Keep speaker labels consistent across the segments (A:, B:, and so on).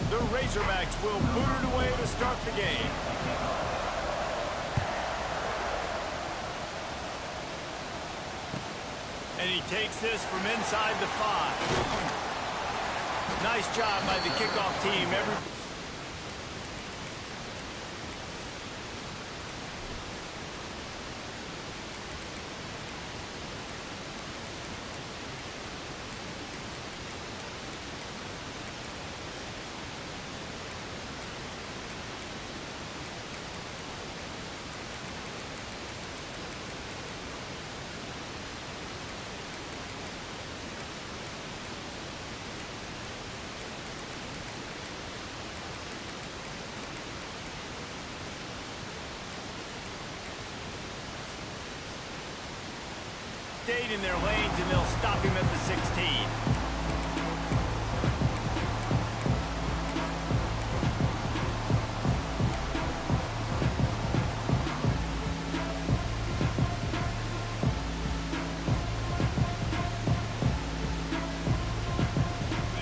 A: The Razorbacks will boot it away to start the game. And he takes this from inside the 5. Nice job by the kickoff team. Stayed in their lanes, and they'll stop him at the 16.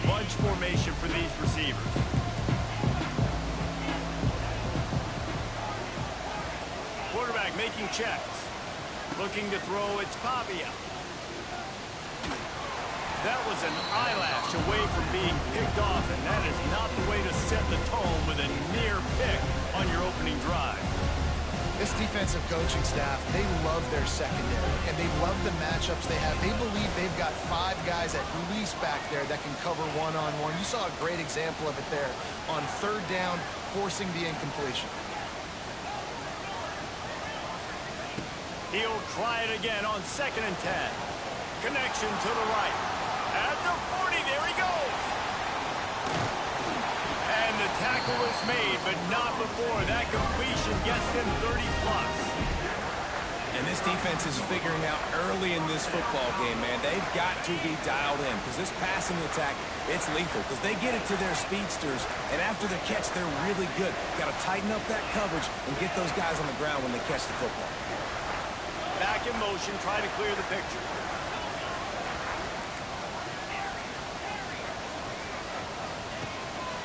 A: Bunch formation for these receivers. Quarterback making checks. Looking to throw, it's Pavia. That was an eyelash away from being picked off, and that is not the way to set the tone with a near pick on your opening drive.
B: This defensive coaching staff, they love their secondary, and they love the matchups they have. They believe they've got 5 guys at least back there that can cover one-on-one. You saw a great example of it there on 3rd down, forcing the incompletion.
A: He'll try it again on 2nd and 10. Connection to the right. At the 40, there he goes. And the tackle is made, but not before that completion gets them 30-plus.
C: And this defense is figuring out early in this football game, man. They've got to be dialed in because this passing attack, it's lethal because they get it to their speedsters, and after the catch, they're really good. Got to tighten up that coverage and get those guys on the ground when they catch the football.
A: Back in motion, try to clear the picture.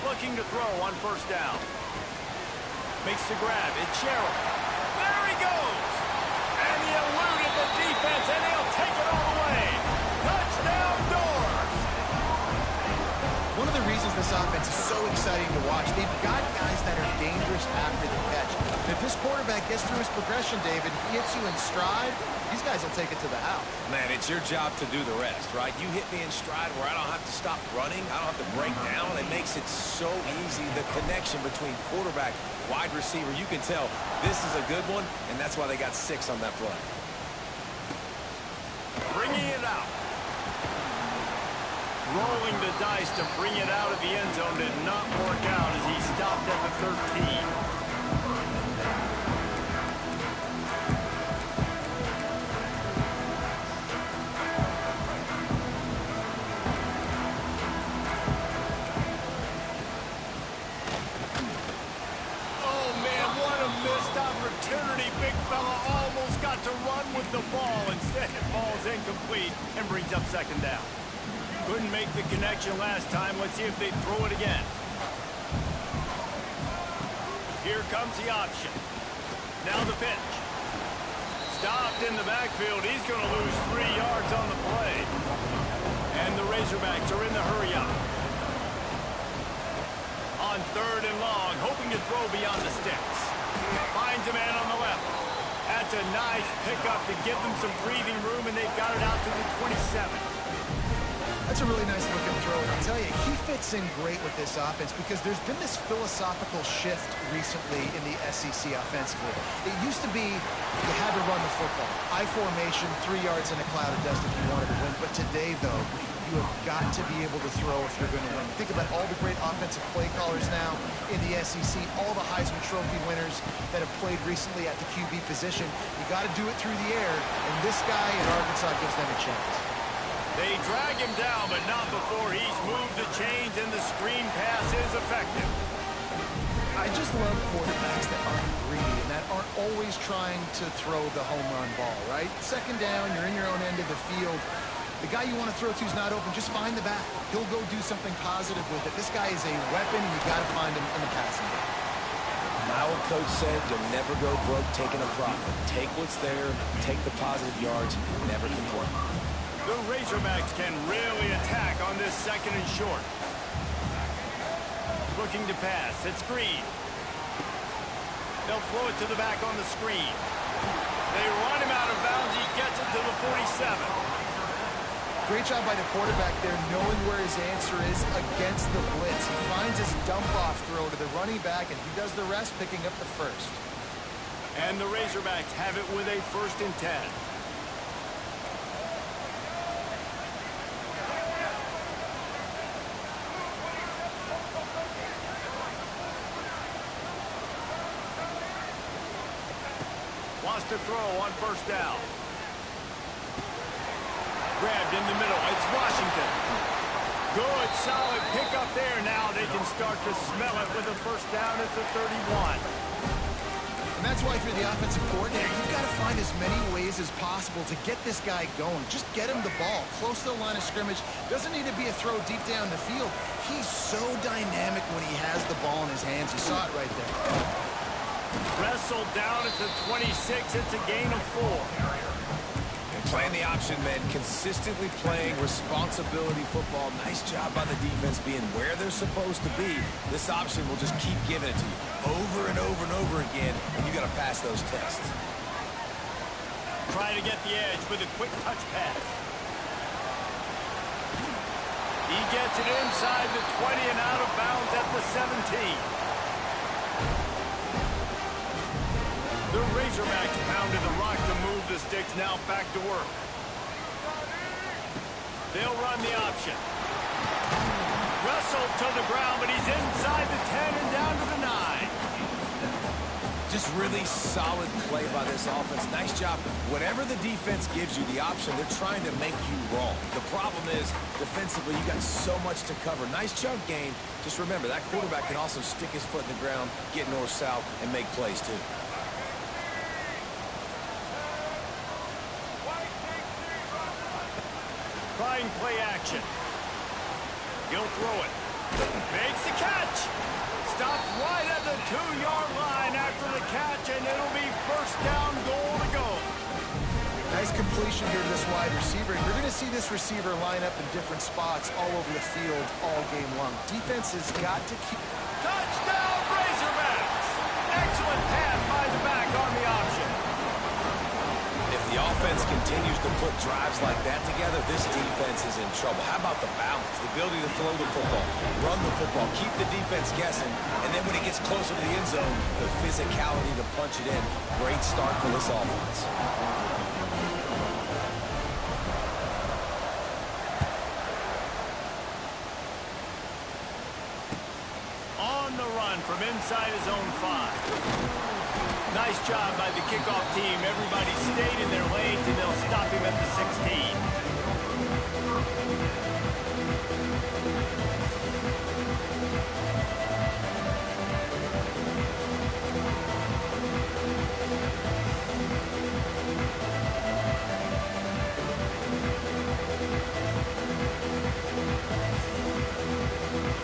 A: Looking to throw on 1st down. Makes the grab. It's Sherrill. There he goes. And he eluded the defense, and he'll take it all the way. Touchdown, Doors.
B: One of the reasons this offense is so exciting to watch, they've got guys that are dangerous after the catch. If this quarterback gets through his progression, David, he hits you in stride, these guys will take it to the house.
C: Man, it's your job to do the rest, right? You hit me in stride where I don't have to stop running. I don't have to break down. It makes it so easy. The connection between quarterback, wide receiver, you can tell this is a good one, and that's why they got 6 on that play.
A: Bringing it out. Rolling the dice to bring it out of the end zone did not work out as he stopped at the 13. Big fella almost got to run with the ball. Instead, it falls incomplete and brings up 2nd down. Couldn't make the connection last time. Let's see if they throw it again. Here comes the option. Now the pitch. Stopped in the backfield. He's going to lose 3 yards on the play. And the Razorbacks are in the hurry up. On 3rd and long, hoping to throw beyond the sticks. Finds a man on the left. That's a nice pickup to give them some breathing room, and they've got it out to the 27.
B: That's a really nice looking throw. And I'll tell you, he fits in great with this offense because there's been this philosophical shift recently in the SEC offensively. It used to be you had to run the football. High formation, 3 yards in a cloud of dust if you wanted to win. But today, though, you have got to be able to throw if you're going to win. Think about all the great offensive play callers now in the SEC, all the Heisman Trophy winners that have played recently at the QB position. You got to do it through the air, and this guy in Arkansas gives them a chance.
A: They drag him down, but not before he's moved the chains, and the screen pass is effective.
B: I just love quarterbacks that aren't greedy and that aren't always trying to throw the home run ball, right? 2nd down, you're in your own end of the field. The guy you want to throw to is not open. Just find the back. He'll go do something positive with it. This guy is a weapon, and you got to find him in the passing game.
C: My old coach said you'll never go broke taking a profit. Take what's there, take the positive yards, never complain.
A: The Razorbacks can really attack on this 2nd and short. Looking to pass. It's Green. They'll flow it to the back on the screen. They run him out of bounds. He gets it to the 47.
B: Great job by the quarterback there, knowing where his answer is against the blitz. He finds his dump-off throw to the running back, and he does the rest, picking up the first.
A: And the Razorbacks have it with a 1st and 10. Wants to throw on 1st down. Grabbed in the middle. It's Washington. Good, solid pickup there. Now they can start to smell it with a 1st down at the 31.
B: And that's why if you're the offensive coordinator, you've got to find as many ways as possible to get this guy going. Just get him the ball close to the line of scrimmage. Doesn't need to be a throw deep down the field. He's so dynamic when he has the ball in his hands. You saw it right there.
A: Wrestled down at the 26. It's a gain of 4.
C: And playing the option, man, consistently playing responsibility football. Nice job by the defense being where they're supposed to be. This option will just keep giving it to you over and over and over again, and you got to pass those tests.
A: Trying to get the edge with a quick touch pass. He gets it inside the 20 and out of bounds at the 17. The Razorbacks pounded the rock to move the sticks. Now back to work. They'll run the option. Wrestled to the ground, but he's inside the 10 and down to the 9.
C: Just really solid play by this offense. Nice job. Whatever the defense gives you, the option, they're trying to make you wrong. The problem is, defensively, you got so much to cover. Nice chunk gain. Just remember, that quarterback can also stick his foot in the ground, get north-south, and make plays, too.
A: Trying play action. He'll throw it. Makes the catch. Stopped right at the 2-yard line after the catch, and it'll be 1st down, goal to go.
B: Nice completion here to this wide receiver. You're going to see this receiver line up in different spots all over the field all game long. Defense has got to keep...
A: Touchdown, Razorbacks! Excellent pass by the back on the option.
C: If the offense continues to put drives like that together, this defense is in trouble. How about the balance, the ability to throw the football, run the football, keep the defense guessing, and then when it gets closer to the end zone, the physicality to punch it in. Great start for this offense.
A: On the run from inside his own 5. Nice job by the kickoff team. Everybody stayed in their lanes, and they'll stop him at the 16.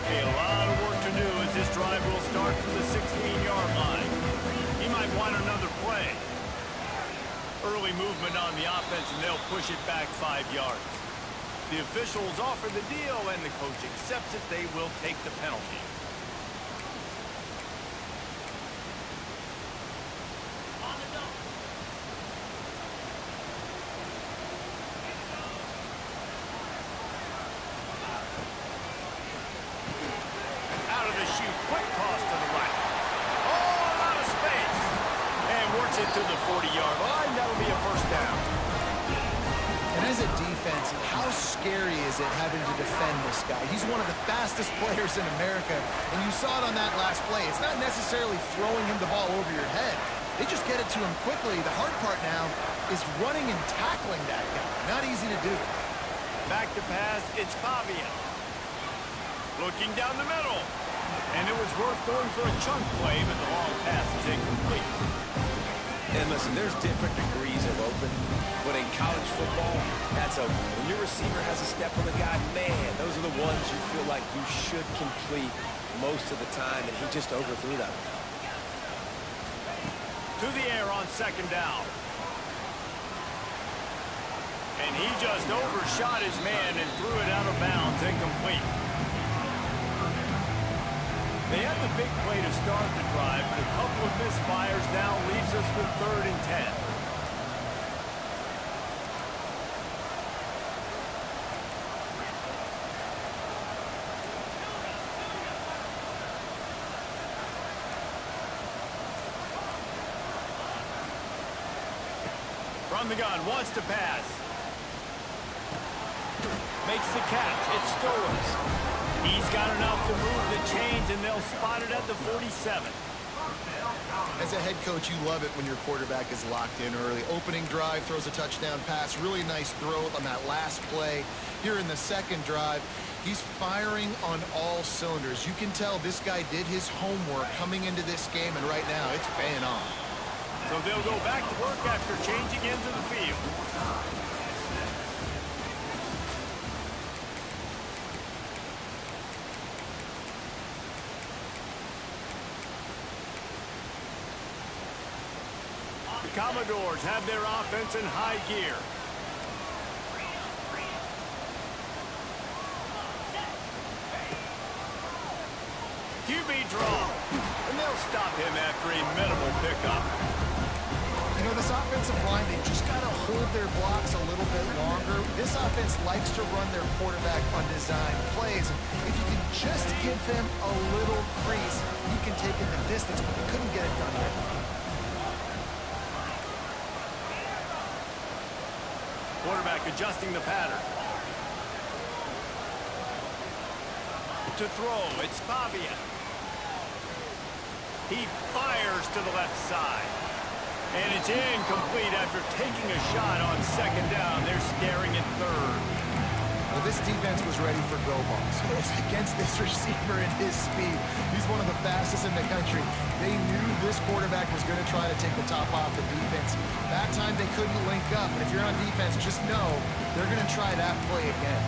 A: A lot of work to do as this drive will start from the 16-yard line. He might want another play. Early movement on the offense, and they'll push it back 5 yards. The officials offer the deal, and the coach accepts it. They will take the penalty. Out of the chute, quick toss to the right. Oh, out of space. And works it to the 40-yard line. That'll be a 1st down.
B: And as a defense, how scary is it having to defend this guy? He's one of the fastest players in America, and you saw it on that last play. It's not necessarily throwing him the ball over your head. They just get it to him quickly. The hard part now is running and tackling that guy. Not easy to do.
A: Back to pass, it's Pavia. Looking down the middle. And it was worth going for a chunk play, but the long pass is incomplete.
C: And listen, there's different degrees of open, but in college football, that's open. When your receiver has a step on the guy, man, those are the ones you feel like you should complete most of the time, and he just overthrew that one.
A: To the air on second down. And he just overshot his man and threw it out of bounds, incomplete. They had the big play to start the drive, but a couple of misfires now leaves us with 3rd and 10. From the gun, wants to pass. Makes the catch. It's Stowers. He's got enough to move the chains, and they'll spot it at the 47.
B: As a head coach, you love it when your quarterback is locked in early. Opening drive, throws a touchdown pass. Really nice throw on that last play. Here in the second drive, he's firing on all cylinders. You can tell this guy did his homework coming into this game, and right now it's paying off.
A: So they'll go back to work after changing into the field. The Commodores have their offense in high gear. QB draw. And they'll stop him after a minimal pickup.
B: You know, this offensive line, they just got to hold their blocks a little bit longer. This offense likes to run their quarterback on design plays. If you can just give them a little crease, he can take it the distance, but they couldn't get it done yet.
A: Quarterback adjusting the pattern. To throw, it's Pavia. He fires to the left side. And it's incomplete after taking a shot on second down. They're staring at 3rd.
B: Well, this defense was ready for go balls. Against this receiver and his speed, he's one of the fastest in the country. They knew this quarterback was going to try to take the top off the defense. That time they couldn't link up, but if you're on defense, just know they're going to try that play again.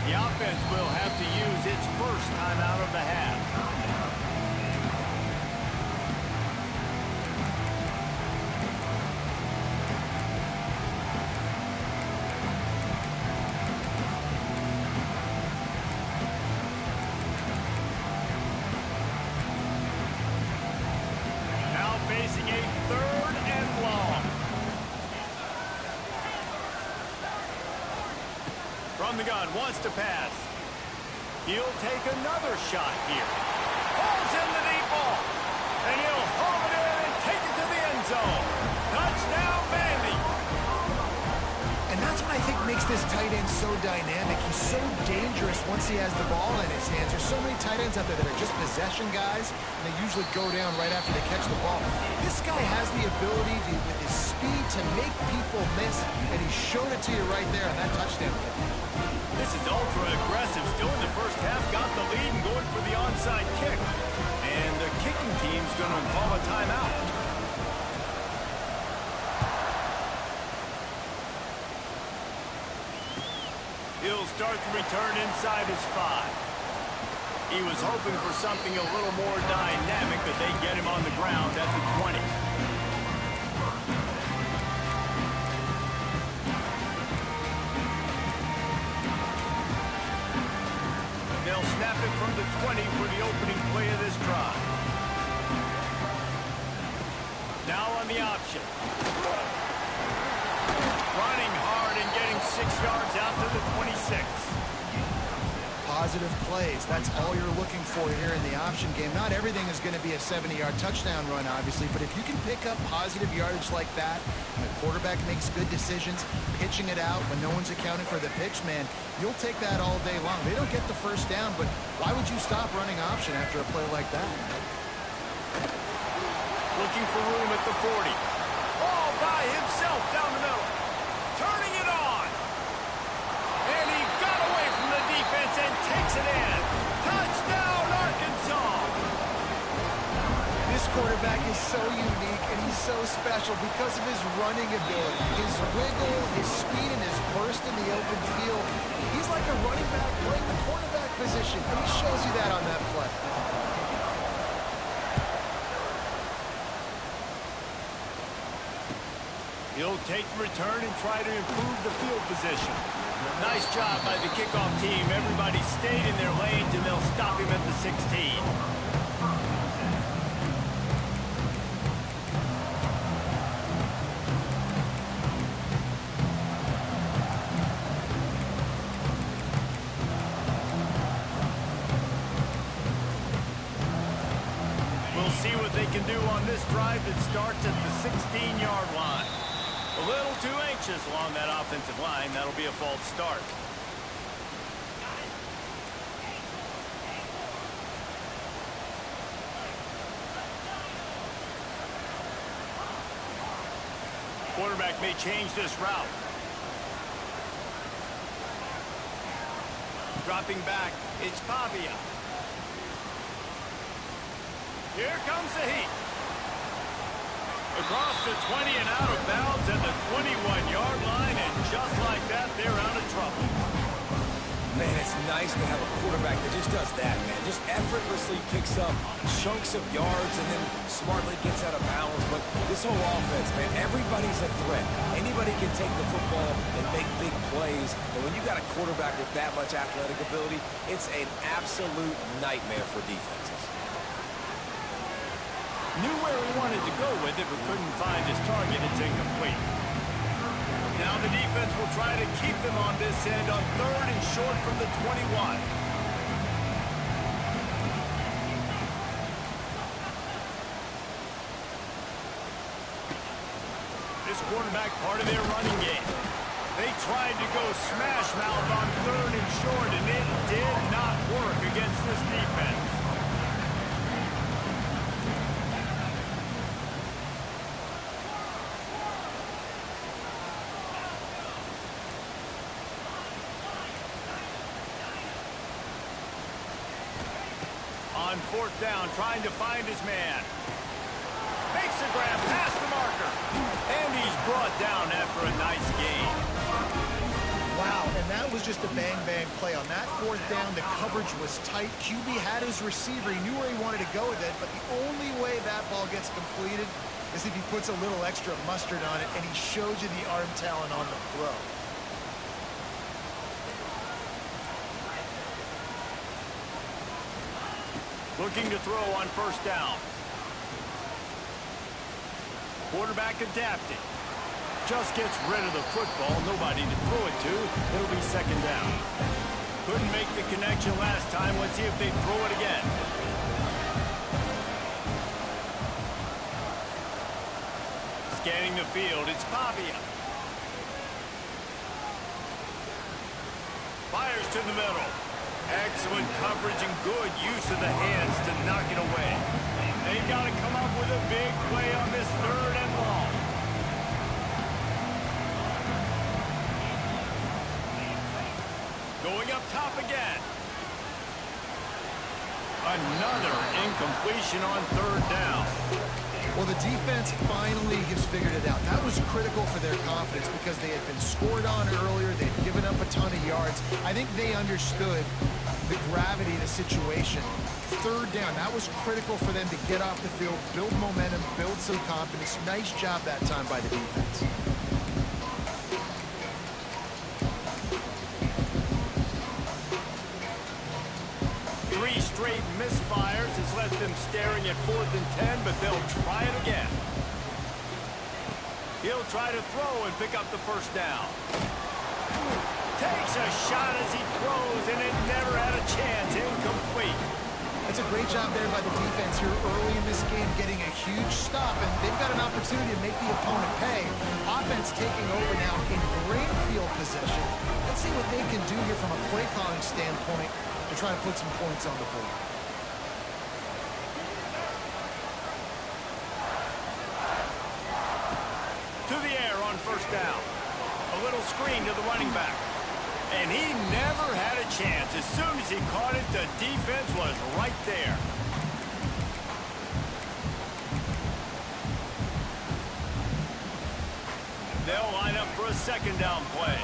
A: The offense will have to use its first timeout of the half. Now facing a 3rd and long. From the gun, wants to pass. He'll take another shot here. Pulls in the deep ball. And he'll haul it in and take it to the end zone. Touchdown, Vandy.
B: And that's what I think makes this tight end so dynamic. He's so dangerous once he has the ball in his hands. There's so many tight ends out there that are just possession guys, and they usually go down right after they catch the ball. This guy has the ability to, with his speed, to make people miss, and he showed it to you right there on that touchdown.
A: This is ultra-aggressive. Still in the first half, got the lead and going for the onside kick. And the kicking team's going to call a timeout. He'll start the return inside his 5. He was hoping for something a little more dynamic, but they get him on the ground at the 20. They'll snap it from the 20 for the opening play of this drive. Now on the option. Running hard and getting 6 yards out to the 26.
B: Positive plays. That's all you're looking for here in the option game. Not everything is going to be a 70-yard touchdown run, obviously, but if you can pick up positive yardage like that, and the quarterback makes good decisions, pitching it out when no one's accounting for the pitch, man, you'll take that all day long. They don't get the first down, but why would you stop running option after a play like that?
A: Looking for room at the 40. All by himself down the middle. Turning it on. And he got away from the defense and takes it in. Touchdown, Arkansas.
B: This quarterback is so unique and he's so special because of his running ability, his wiggle, his speed, and his burst in the open field. He's like a running back playing the quarterback position, and he shows you that on that play.
A: He'll take the return and try to improve the field position. Nice job by the kickoff team. Everybody stayed in their lanes, and they'll stop him at the 16. We'll see what they can do on this drive that starts at the 16-yard line. A little too anxious along that offensive line. That'll be a false start. Quarterback may change this route. Dropping back, it's Pavia. Here comes the heat. Across the 20 and out of bounds at the 21-yard line, and just like that, they're out of trouble.
C: Man, it's nice to have a quarterback that just does that, man. Just effortlessly picks up chunks of yards and then smartly gets out of bounds. But this whole offense, man, everybody's a threat. Anybody can take the football and make big plays. And when you got a quarterback with that much athletic ability, it's an absolute nightmare for defenses.
A: Knew where he wanted to go with it, but couldn't find his target. It's incomplete. Now the defense will try to keep them on this end on 3rd and short from the 21. This quarterback part of their running game. They tried to go smash mouth on 3rd and short, and it did not work against this defense. On 4th down, trying to find his man. Makes a grab past the marker. And he's brought down after a nice gain.
B: Wow, and that was just a bang-bang play. On that 4th down, the coverage was tight. QB had his receiver. He knew where he wanted to go with it, but the only way that ball gets completed is if he puts a little extra mustard on it, and he shows you the arm talent on the throw.
A: Looking to throw on 1st down. Quarterback adapting. Just gets rid of the football. Nobody to throw it to. It'll be 2nd down. Couldn't make the connection last time. Let's see if they throw it again. Scanning the field. It's Pavia. Fires to the middle. Excellent coverage and good use of the hands to knock it away. They got to come up with a big play on this 3rd and long. Going up top again. Another incompletion on 3rd down.
B: Well, the defense finally has figured it out. That was critical for their confidence because they had been scored on earlier. They'd given up a ton of yards. I think they understood the gravity of the situation. 3rd down, that was critical for them to get off the field, build momentum, build some confidence. Nice job that time by the defense.
A: Three straight misfires has left them staring at 4th and 10, but they'll try it again. He'll try to throw and pick up the 1st down. Takes a shot as he throws, and it never had a chance. Incomplete.
B: That's a great job there by the defense here early in this game, getting a huge stop, and they've got an opportunity to make the opponent pay. Offense taking over now in great field possession. Let's see what they can do here from a play calling standpoint to try to put some points on the board.
A: screen to the running back. And he never had a chance. As soon as he caught it, the defense was right there. They'll line up for a second down play.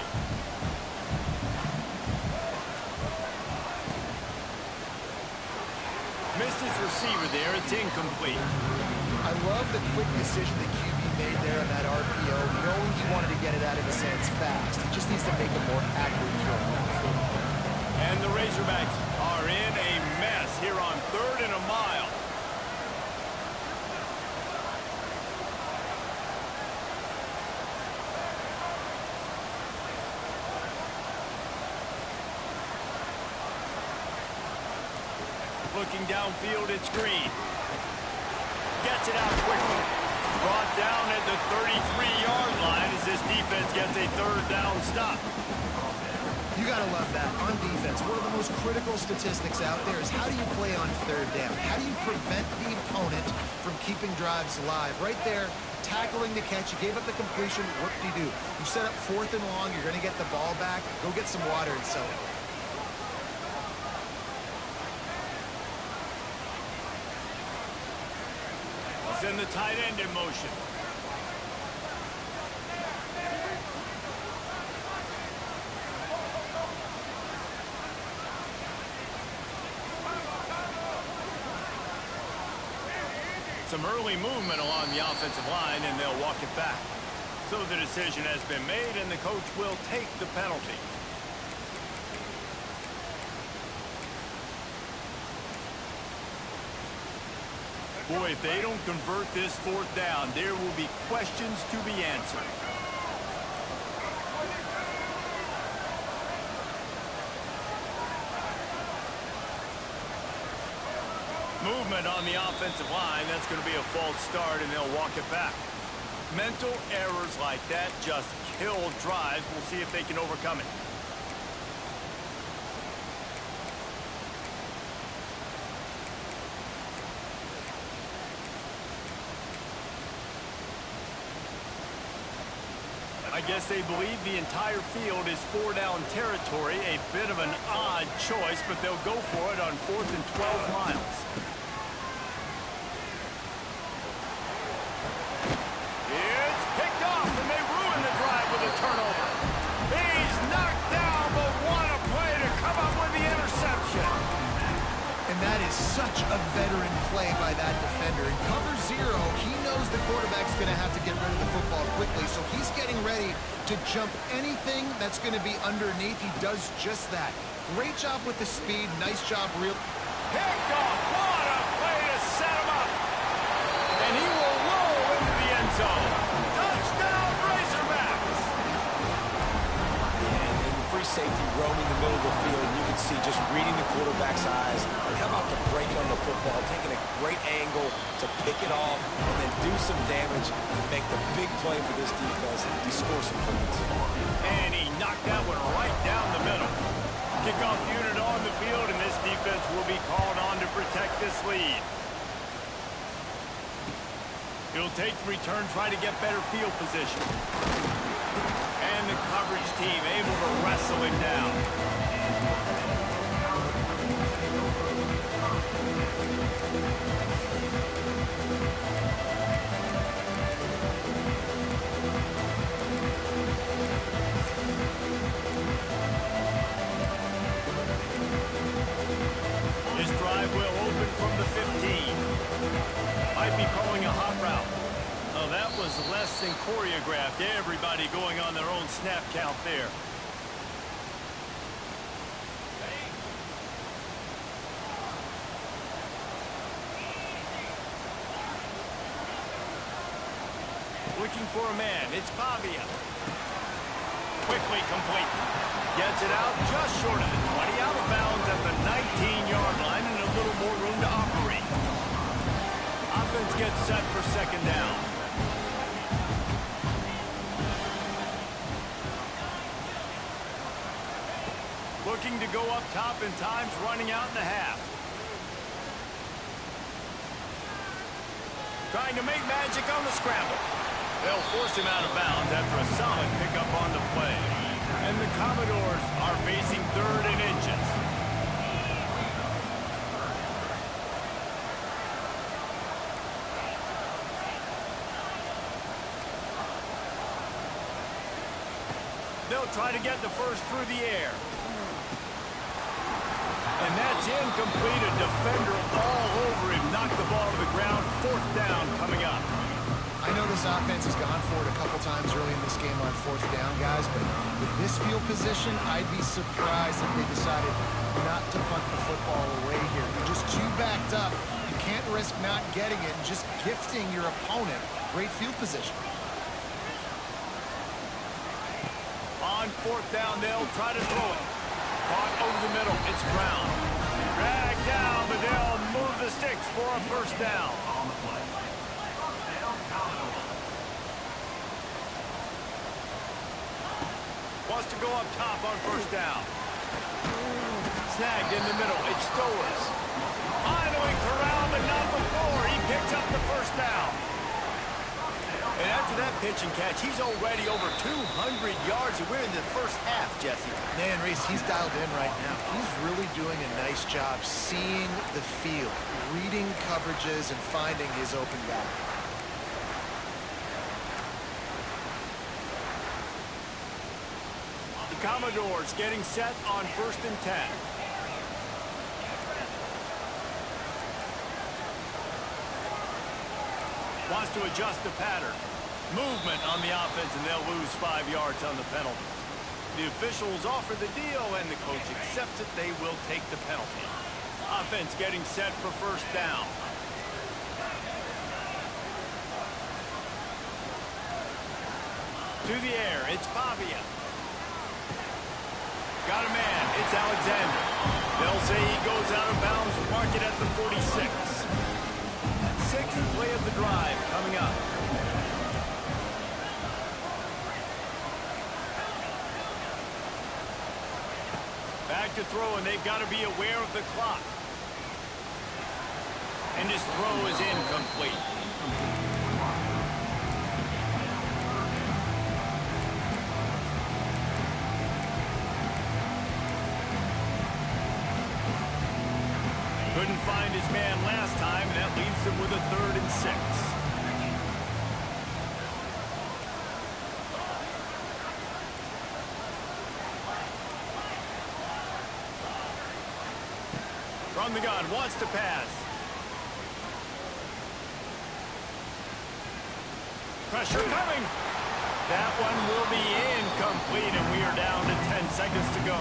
A: Missed his receiver there. It's incomplete.
B: I love the quick decision the QB made there on that RPO, knowing he wanted to get it out of his hands fast. He just needs to make a more accurate throw.
A: And the Razorbacks are in a mess here on 3rd and a mile. Looking downfield, it's Green. Gets it out quickly. Brought down at the 33-yard line as this defense gets a 3rd down stop.
B: You gotta love that. On defense, one of the most critical statistics out there is how do you play on 3rd down? How do you prevent the opponent from keeping drives alive? Right there, tackling the catch. You gave up the completion. What do you do? You set up 4th and long. You're gonna get the ball back. Go get some water and sell it.
A: Send the tight end in motion. Some early movement along the offensive line, and they'll walk it back. So the decision has been made, and the coach will take the penalty. Boy, if they don't convert this 4th down, there will be questions to be answered. Movement on the offensive line. That's going to be a false start, and they'll walk it back. Mental errors like that just kill drives. We'll see if they can overcome it. I guess they believe the entire field is 4-down territory. A bit of an odd choice, but they'll go for it on 4th and 12 miles. It's picked off, and they ruin the drive with a turnover. He's knocked down, but what a play to come up with the interception.
B: And that is such a veteran play by that defender. In cover 0, he knows the quarterback's going to have to get rid of the football quickly, so he's getting ready to jump anything that's going to be underneath. He does just that. Great job with the speed. Nice job.
A: Picked off. What a play to set him up. And he will roll into the end zone. Touchdown, Razorbacks.
C: And in the free safety roaming the middle of the field, you can see just reading the quarterback's eyes. And how about the break on the football, taking a great angle to pick it off and then do some damage and make the big play for this defense to score some points.
A: And he knocked that one right down the middle. Kickoff unit on the field, and this defense will be called on to protect this lead. He'll take the return, try to get better field position. And the coverage team able to wrestle him down. This drive will open from the 15. Might be calling a hot route. Oh, that was less than choreographed. Everybody going on their own snap count there. Looking for a man. It's Pavia. Quickly complete. Gets it out just short of the 20. Out of bounds at the 19-yard line and a little more room to operate. Offense gets set for second down. Looking to go up top in times, running out in the half. Trying to make magic on the scramble. They'll force him out of bounds after a solid pickup on the play. And the Commodores are facing 3rd and inches. They'll try to get the first through the air. And that's incomplete. A defender all over him. Knocked the ball to the ground. 4th down coming up.
B: I know this offense has gone for it a couple times early in this game on 4th down, guys, but with this field position, I'd be surprised if they decided not to punt the football away here. You're just too backed up. You can't risk not getting it and just gifting your opponent great field position.
A: On 4th down, they'll try to throw it. Caught over the middle. It's Brown. Dragged down, but they'll move the sticks for a 1st down. Wants to go up top on 1st down. Snagged in the middle. It's Stowers. Finally corralled, but not before. He picks up the 1st down. And after that pitch and catch, he's already over 200 yards. We're in the 1st half, Jesse.
B: Man, Reese, he's dialed in right now. He's really doing a nice job seeing the field, reading coverages, and finding his open guy.
A: The Commodores getting set on 1st and 10. Wants to adjust the pattern. Movement on the offense, and they'll lose 5 yards on the penalty. The officials offer the deal, and the coach accepts it. They will take the penalty. Offense getting set for 1st down. To the air, it's Pavia. Got a man, it's Alexander. They'll say he goes out of bounds, mark it at the 46. 6th play of the drive coming up. Back to throw, and they've got to be aware of the clock. And his throw is incomplete. Couldn't find his man last time, and that leaves him with a 3rd and 6. From the gun, wants to pass. Pressure coming. That one will be incomplete, and we are down to 10 seconds to go.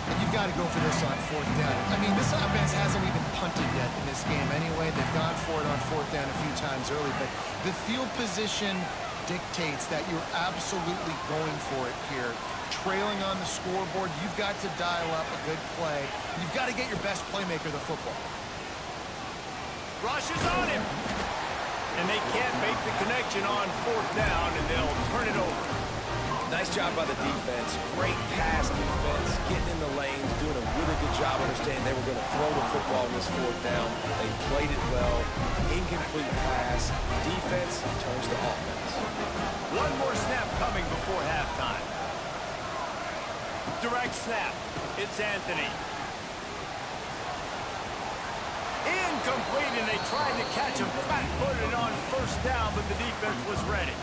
B: And you've got to go for this on 4th down. I mean, this offense hasn't even punted yet in this game anyway. They've gone for it on 4th down a few times early, but the field position dictates that you're absolutely going for it here. Trailing on the scoreboard, you've got to dial up a good play. You've got to get your best playmaker the football.
A: Rush is on him. And they can't make the connection on 4th down, and they'll turn it over.
C: Nice job by the defense. Great pass defense. Getting in the lanes, doing a really good job understanding they were going to throw the football in this 4th down. They played it well. Incomplete pass. Defense turns to offense.
A: One more snap coming before halftime. Direct snap. It's Anthony. Incomplete, and they tried to catch him flat-footed on 1st down, but the defense was ready.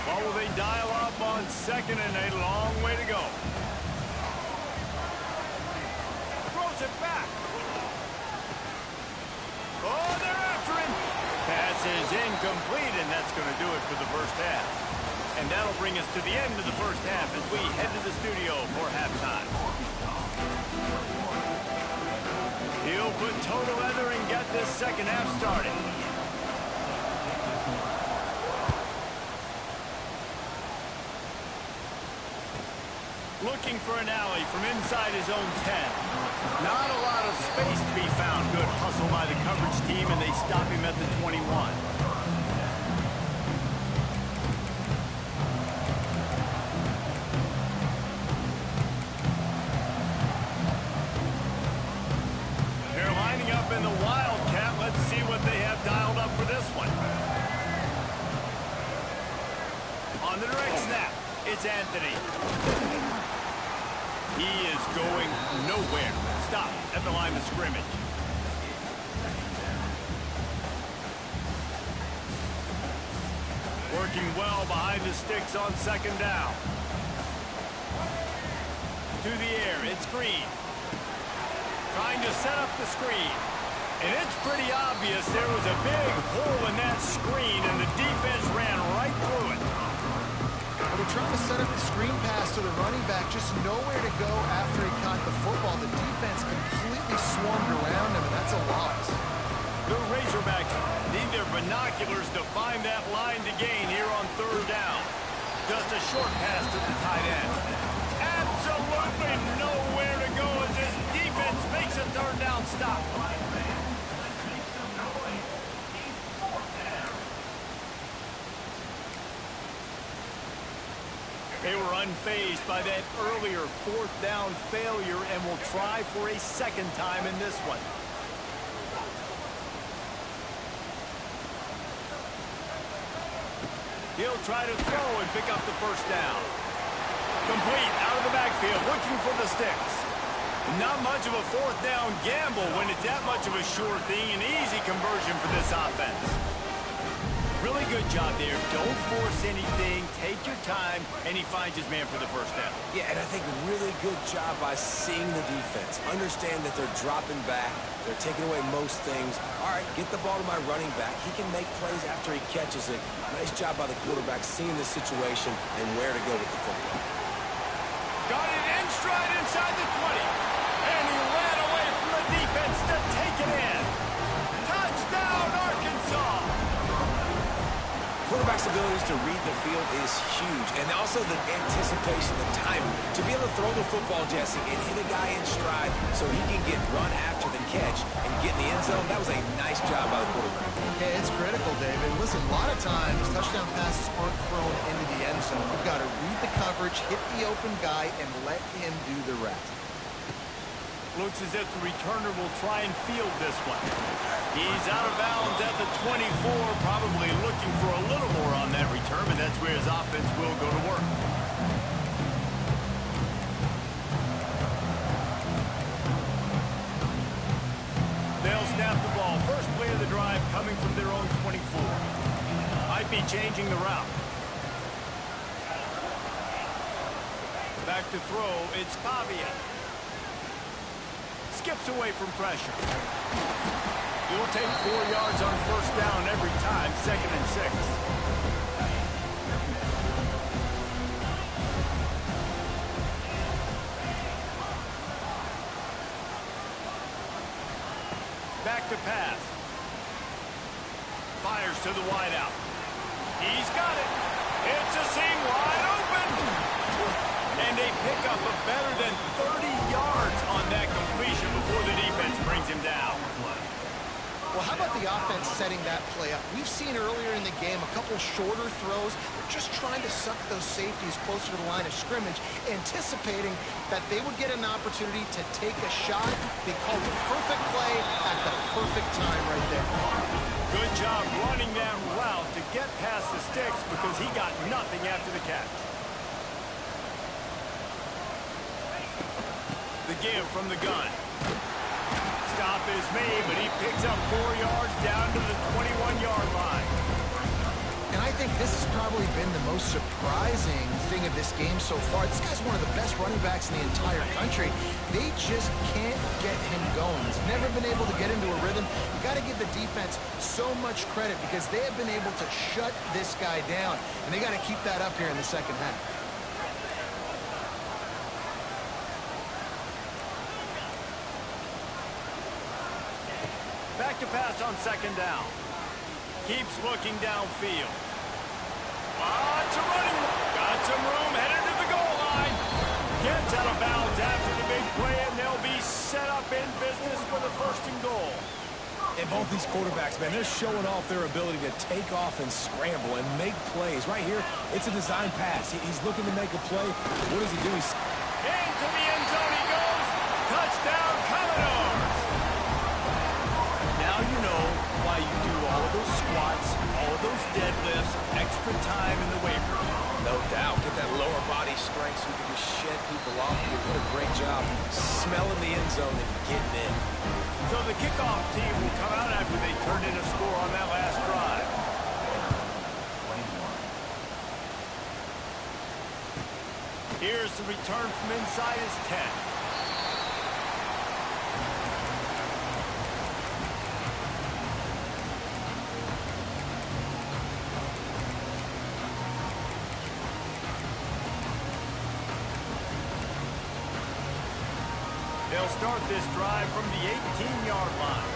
A: Well, will they dial up on 2nd, and a long way to go. Throws it back. Oh, they're after him. Pass is incomplete, and that's going to do it for the 1st half. And that'll bring us to the end of the 1st half as we head to the studio for halftime. He'll put toe to leather and get this 2nd half started. Looking for an alley from inside his own 10. Not a lot of space to be found. Good hustle by the coverage team, and they stop him at the 21. They're lining up in the Wildcat. Let's see what they have dialed up for this one. it's Anthony. He is going nowhere. Stop at the line of scrimmage. Working well behind the sticks on second down. To the air, it's Green. Trying to set up the screen. And it's pretty obvious there was a big hole in that screen, and the defense ran right through it.
B: Well, they're trying to set up the screen pass to the running back, just nowhere to go after he caught the football. The defense completely swarmed around him, and that's a loss.
A: The Razorbacks need their binoculars to find that line to gain here on third down. Just a short pass to the tight end. Absolutely nowhere to go as this defense makes a third down stop. They were unfazed by that earlier fourth down failure and will try for a second time in this one. He'll try to throw and pick up the first down. Complete out of the backfield, looking for the sticks. Not much of a fourth down gamble when it's that much of a sure thing, an easy conversion for this offense. Really good job there. Don't force anything. Take your time, and he finds his man for the first down.
C: Yeah, and I think really good job by seeing the defense. Understand that they're dropping back. They're taking away most things. All right, get the ball to my running back. He can make plays after he catches it. Nice job by the quarterback seeing the situation and where to go with the football.
A: Got it in stride inside the 20. And he ran away from the defense to take it in. Touchdown, Arkansas!
C: Quarterback's abilities to read the field is huge, and also the anticipation, the timing. To be able to throw the football, Jesse, and hit a guy in stride so he can get run after the catch and get in the end zone, that was a nice job by the quarterback.
B: Yeah, it's critical, David. Listen, a lot of times, touchdown passes aren't thrown into the end zone. You've got to read the coverage, hit the open guy, and let him do the rest.
A: Looks as if the returner will try and field this one. He's out of bounds at the 24, probably looking for a little more on that return, and that's where his offense will go to work. They'll snap the ball. First play of the drive coming from their own 24. Might be changing the route. Back to throw, it's Pavia. Skips away from pressure. You'll take 4 yards on first down every time, 2nd and 6. Back to pass. Fires to the wideout. He's got it. It's a seam wide open. And they pick up a better than 30 yards on that completion before the defense brings him down.
B: Well, how about the offense setting that play up? We've seen earlier in the game a couple shorter throws. They're just trying to suck those safeties closer to the line of scrimmage, anticipating that they would get an opportunity to take a shot. They called the perfect play at the perfect time right there.
A: Good job running that route to get past the sticks because he got nothing after the catch. The give from the gun. Stop is made, but he picks up 4 yards down to the 21-yard line.
B: And I think this has probably been the most surprising thing of this game so far. This guy's one of the best running backs in the entire country. They just can't get him going. He's never been able to get into a rhythm. You got to give the defense so much credit because they have been able to shut this guy down, and they got to keep that up here in the second half.
A: Back to pass on second down. Keeps looking downfield. Lots of running. Got some room, headed to the goal line. Gets out of bounds after the big play, and they'll be set up in business for the 1st and goal.
C: And both these quarterbacks, man, they're showing off their ability to take off and scramble and make plays. Right here, it's a design pass. He's looking to make a play. What does he do?
A: Into the end zone he goes. Touchdown, Commodores. Now you know why you do all of those squats, all of those deadlifts, extra time in the weight room.
C: No doubt. Get that lower body strength so you can just shed people off. You did a great job smelling the end zone and getting in.
A: So the kickoff team will come out after they turned in a score on that last drive. Here's the return from inside his 10. They'll start this drive from the 18-yard line.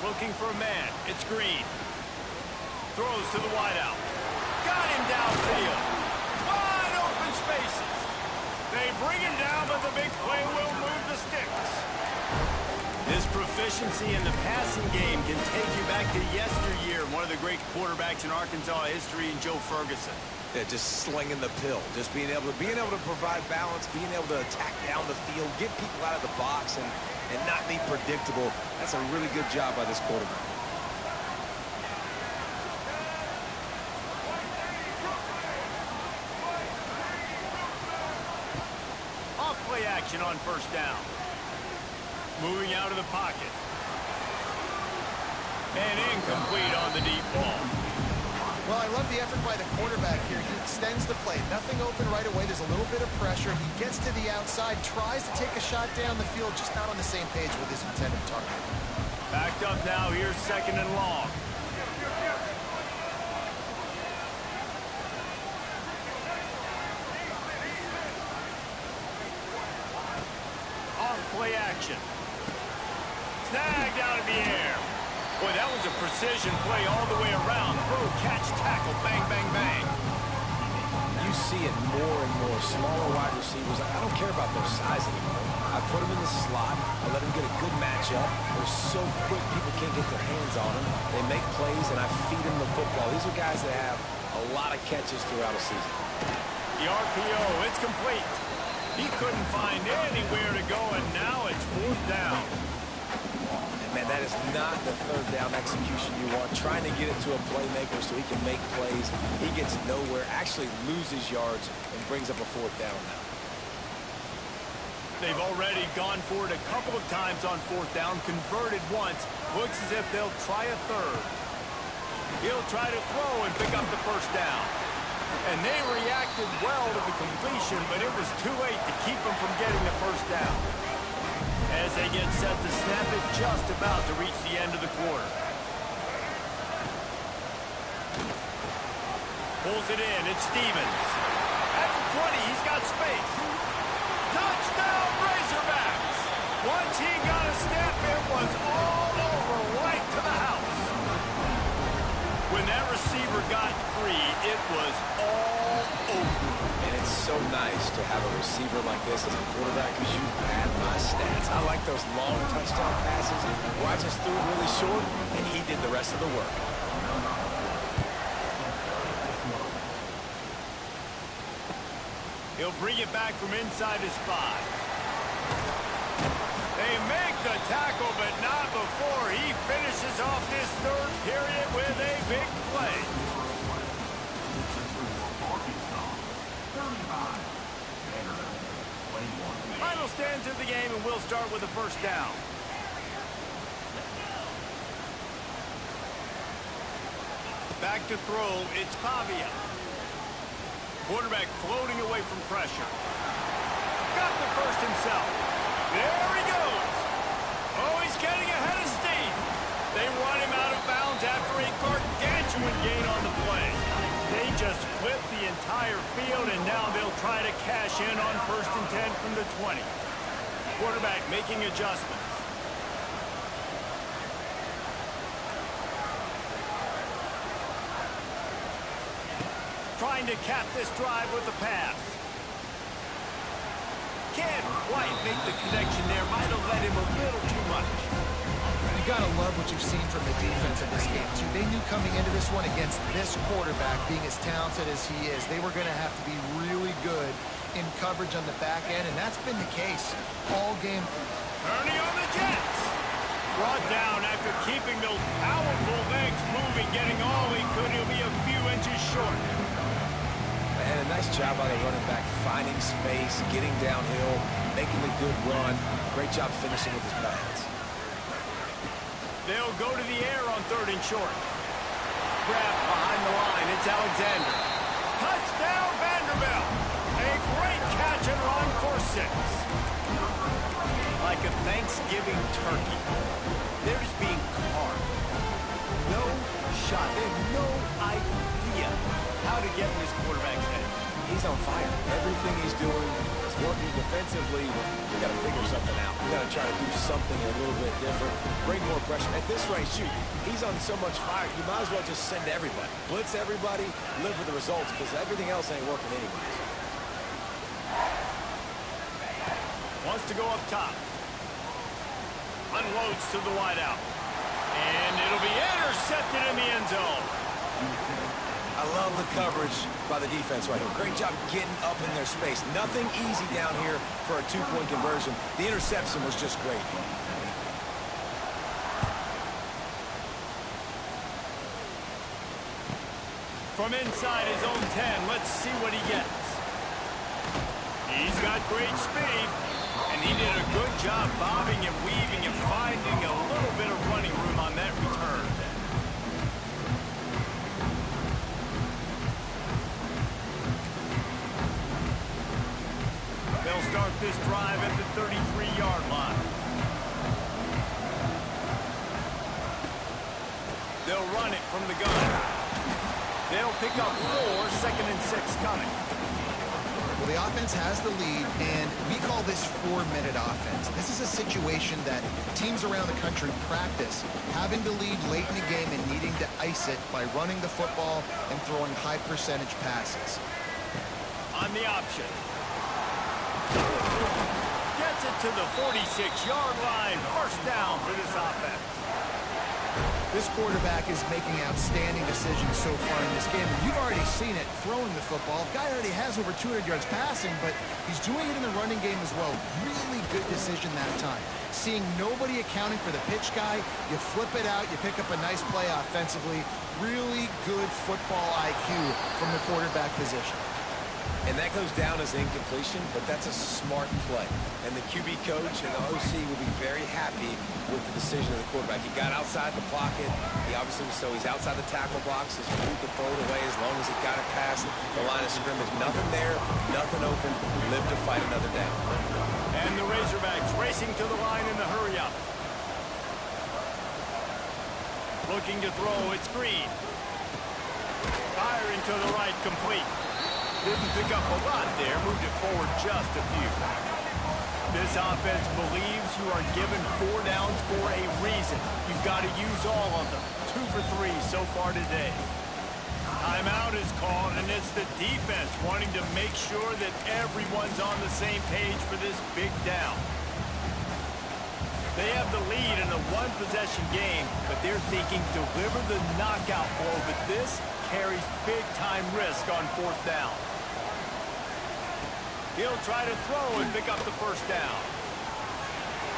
A: Looking for a man. It's Green. Throws to the wideout. Got him downfield. Wide open spaces. They bring him down, but the big play will move the sticks. This proficiency in the passing game can take you back to yesteryear. One of the great quarterbacks in Arkansas history, Joe Ferguson.
C: Yeah, just slinging the pill. Just being able to provide balance, being able to attack down the field, get people out of the box, and not be predictable. That's a really good job by this quarterback.
A: Off play action on first down. Moving out of the pocket. And incomplete on the deep ball.
B: Well, I love the effort by the quarterback here. He extends the play. Nothing open right away. There's a little bit of pressure. He gets to the outside, tries to take a shot down the field, just not on the same page with his intended target.
A: Backed up now. Here's second and long. Off play action. Snagged out of the air. Boy, that was a precision play all the way around. Throw, catch, tackle, bang, bang, bang.
C: You see it more and more. Smaller wide receivers, I don't care about their size anymore. I put them in the slot. I let them get a good matchup. They're so quick, people can't get their hands on them. They make plays, and I feed them the football. These are guys that have a lot of catches throughout a season.
A: The RPO, it's complete. He couldn't find anywhere to go, and now it's fourth down.
C: Man, that is not the third down execution you want. Trying to get it to a playmaker so he can make plays. He gets nowhere, actually loses yards, and brings up a fourth down now.
A: They've already gone for it a couple of times on fourth down, converted once. Looks as if they'll try a third. He'll try to throw and pick up the first down. And they reacted well to the completion, but it was too late to keep them from getting the first down. As they get set to snap it, just about to reach the end of the quarter. Pulls it in, it's Stevens. At the 20, he's got space. Touchdown, Razorbacks! Once he got a snap, it was all over, right to the house. When that receiver got free, it was all over.
C: And it's so nice to have a receiver like this as a quarterback because you pad my stats. I like those long touchdown passes where I just threw it really short and he did the rest of the work.
A: He'll bring it back from inside his 5. They make the tackle, but not before he finishes off this third period with a big play. Final stands of the game, and we'll start with the first down. Back to throw, it's Pavia. Quarterback floating away from pressure. Got the first himself. There he goes. Oh, he's getting ahead of steam. They run him out of bounds after a gargantuan gain on the play. They just flipped the entire field, and now they'll try to cash in on 1st and 10 from the 20. Quarterback making adjustments. Trying to cap this drive with a pass. Can't quite make the connection there. Might have led him a little too much.
B: You got to love what you've seen from the defense in this game, too. They knew coming into this one against this quarterback, being as talented as he is, they were going to have to be really good in coverage on the back end, and that's been the case all game.
A: Ernie on the Jets. Brought down after keeping those powerful legs moving, getting all he could. He'll be a few inches short.
C: And a nice job by the running back, finding space, getting downhill, making a good run. Great job finishing with his pads.
A: They'll go to the air on 3rd and short. Grab behind the line. It's Alexander. Touchdown, Vanderbilt. A great catch and run for 6. Like a Thanksgiving turkey. They're just being carved. No shot. They have no idea how to get in this quarterback's head.
C: He's on fire. Everything he's doing is working defensively. We got to figure something out. We got to try to do something a little bit different. Bring more pressure. At this rate, shoot, he's on so much fire, you might as well just send everybody. Blitz everybody, live with the results, because everything else ain't working anyways.
A: Wants to go up top. Unloads to the wideout. And it'll be intercepted in the end zone.
C: I love the coverage by the defense right here. Great job getting up in their space. Nothing easy down here for a 2-point conversion. The interception was just great.
A: From inside his own 10, let's see what he gets. He's got great speed, and he did a good job bobbing and weaving and finding a little bit of running room on that return. They'll start this drive at the 33-yard line. They'll run it from the gun. They'll pick up 4, 2nd and 6 coming.
B: Well, the offense has the lead, and we call this 4-minute offense. This is a situation that teams around the country practice, having the lead late in the game and needing to ice it by running the football and throwing high-percentage passes.
A: On the option. Gets it to the 46-yard line. 1st down for this offense.
B: This quarterback is making outstanding decisions so far in this game. You've already seen it throwing the football. Guy already has over 200 yards passing, but he's doing it in the running game as well. Really good decision that time. Seeing nobody accounting for the pitch guy, you flip it out, you pick up a nice play offensively. Really good football IQ from the quarterback position.
C: And that goes down as incompletion, but that's a smart play. And the QB coach and the OC will be very happy with the decision of the quarterback. He got outside the pocket. He obviously, so he's outside the tackle box. He could throw it away as long as he got it past the line of scrimmage. Nothing there, nothing open. Live to fight another down.
A: And the Razorbacks racing to the line in the hurry up. Looking to throw, it's Green. Firing to the right, complete. Didn't pick up a lot there, moved it forward just a few. This offense believes you are given 4 downs for a reason. You've got to use all of them. 2 for 3 so far today. Timeout is called, and it's the defense wanting to make sure that everyone's on the same page for this big down. They have the lead in a 1-possession game, but they're thinking deliver the knockout blow, but this carries big-time risk on 4th down. He'll try to throw and pick up the 1st down.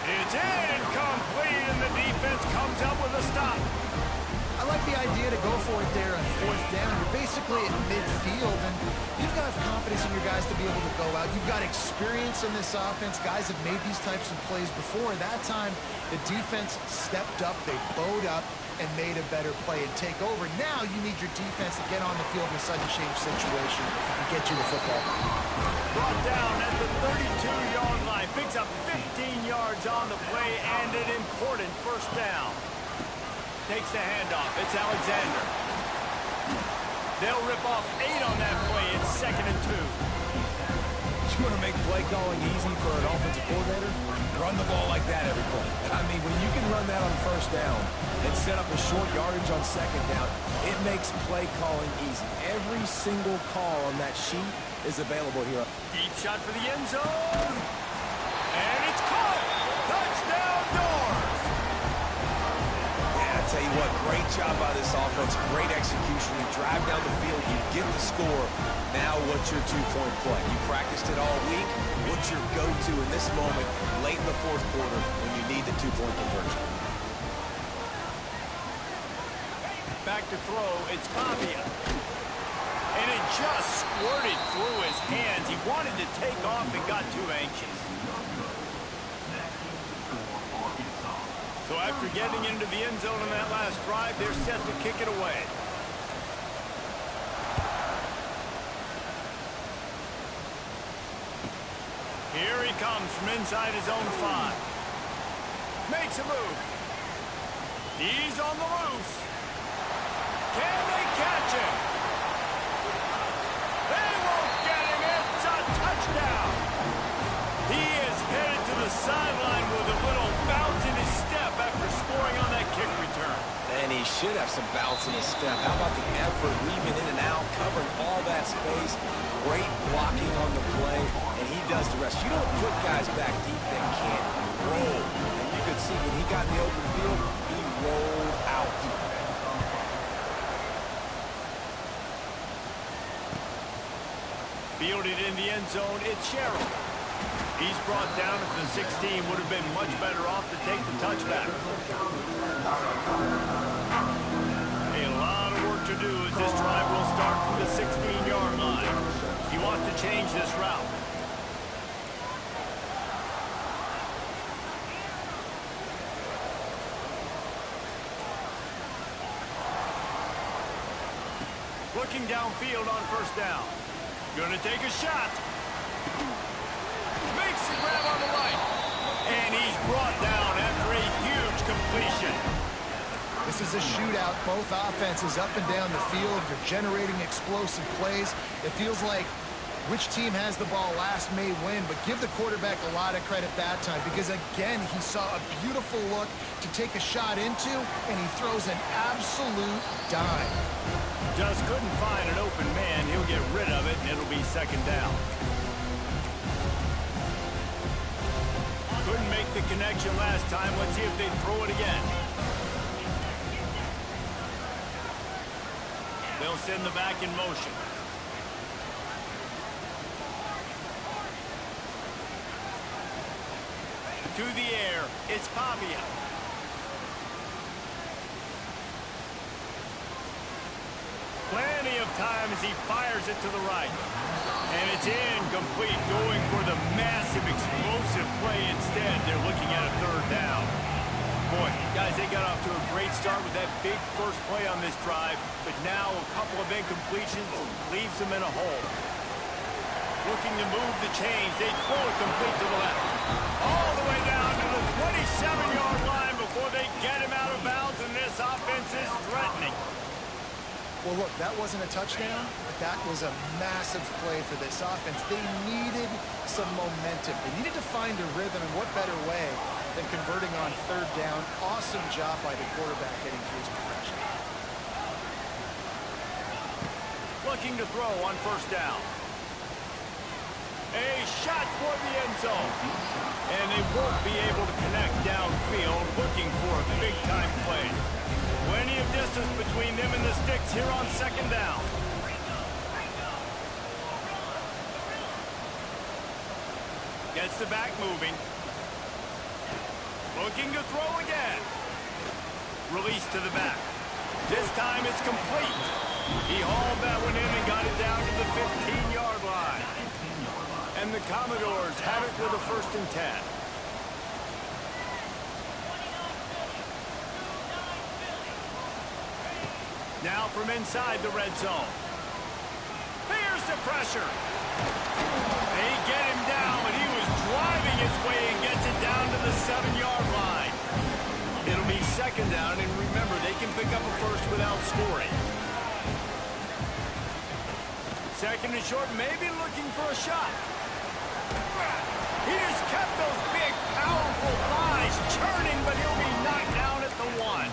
A: It's incomplete, and the defense comes up with a stop.
B: I like the idea to go for it there on 4th down. You're basically at midfield, and you've got confidence in your guys to be able to go out. You've got experience in this offense. Guys have made these types of plays before. That time, the defense stepped up. They bowed up and made a better play and take over. Now you need your defense to get on the field in a sudden change situation and get you the football.
A: Brought down at the 32-yard line. Picks up 15 yards on the play and an important 1st down. Takes the handoff. It's Alexander. They'll rip off 8 on that play. It's 2nd and 2.
C: You want to make play calling easy for an offensive coordinator? Run the ball like that every play. I mean, when you can run that on 1st down and set up a short yardage on 2nd down, it makes play calling easy. Every single call on that sheet is available here.
A: Deep shot for the end zone. And it's caught. Touchdown, Doors.
C: Yeah, I tell you what, great job by this offense. Great execution. You drive down the field, you get the score. Now what's your 2-point play? You practiced it all week. What's your go-to in this moment late in the 4th quarter when you need the 2-point conversion?
A: Back to throw, it's Pavia. And it just squirted through his hands. He wanted to take off and got too anxious. So after getting into the end zone on that last drive, they're set to kick it away. Here he comes from inside his own 5. Makes a move. He's on the loose. Can they catch him? They won't get him. It's a touchdown. He is headed to the sideline with a little bounce in his step after scoring on that kick return.
C: And he should have some bounce in his step. How about the effort, weaving in and out, covering all that space. Great blocking on the play, and he does the rest. You don't put guys back deep that can't roll. And you could see when he got in the open field, he rolled out.
A: Fielded in the end zone, it's Sherrill. He's brought down at the 16. Would have been much better off to take the touchback. A lot of work to do as this drive will start from the 16-yard line. He wants to change this route. Looking downfield on first down. Gonna take a shot. Makes the grab on the right. And he's brought down after a huge completion.
B: This is a shootout. Both offenses up and down the field. They're generating explosive plays. It feels like which team has the ball last may win, but give the quarterback a lot of credit that time because, again, he saw a beautiful look to take a shot into, and he throws an absolute dime.
A: Just couldn't find an open man. He'll get rid of it, and it'll be second down. Couldn't make the connection last time. Let's see if they throw it again. They'll send the back in motion. To the air, it's Pavia. Plenty of time as he fires it to the right. And it's incomplete, going for the massive explosive play instead. They're looking at a third down. Boy, guys, they got off to a great start with that big first play on this drive, but now a couple of incompletions leaves them in a hole. Looking to move the chains. They throw it complete to the left. All the way down to the 27-yard line before they get him out of bounds, and this offense is threatening.
B: Well, look, that wasn't a touchdown, but that was a massive play for this offense. They needed some momentum. They needed to find a rhythm, and what better way than converting on third down. Awesome job by the quarterback getting through his progression.
A: Looking to throw on first down. A shot for the end zone. And they won't be able to connect downfield, looking for a big-time play. Plenty of distance between them and the sticks here on second down. Gets the back moving. Looking to throw again. Release to the back. This time it's complete. He hauled that one in and got it down to the 15-yard line. And the Commodores have it with a 1st and 10. Now from inside the red zone. Here's the pressure. They get him down, but he was driving his way and gets it down to the 7-yard line. It'll be second down, and remember, they can pick up a first without scoring. Second and short, maybe looking for a shot. He just kept those big, powerful thighs churning, but he'll be knocked down at the 1.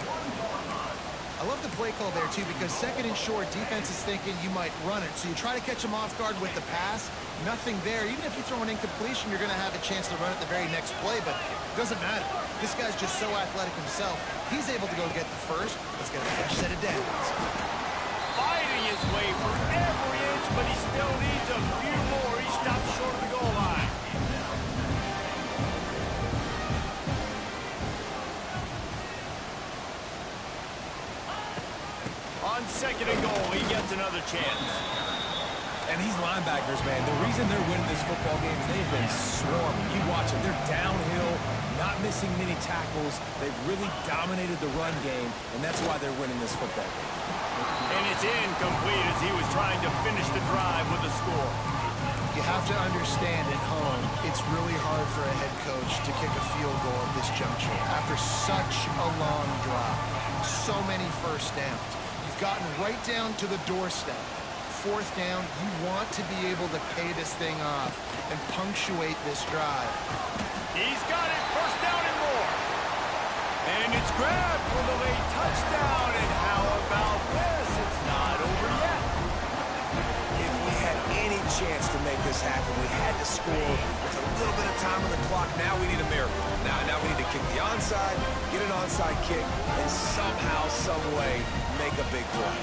B: I love the play call there, too, because second and short, defense is thinking you might run it. So you try to catch him off guard with the pass. Nothing there. Even if you throw an incompletion, you're going to have a chance to run it the very next play, but it doesn't matter. This guy's just so athletic himself. He's able to go get the first. Let's get a fresh set of downs.
A: Fighting his way for every inch, but he still needs a few more. He stopped short of the goal line. On 2nd and goal, he gets another chance.
C: And these linebackers, man, the reason they're winning this football game is they've been swarming. You watch them. They're downhill, not missing many tackles. They've really dominated the run game, and that's why they're winning this football game.
A: And it's incomplete as he was trying to finish the drive with a score.
B: You have to understand at home, it's really hard for a head coach to kick a field goal at this juncture after such a long drive. So many first downs. You've gotten right down to the doorstep. 4th down, you want to be able to pay this thing off and punctuate this drive.
A: He's got it, 1st down and more. And it's grabbed for the late touchdown. And how about this? It's not over yet.
C: If we had any chance to make this happen, we had to score with a little bit of time on the clock. Now we need a miracle. Now we need to kick the onside, get an onside kick, and somehow, some way, make a big play.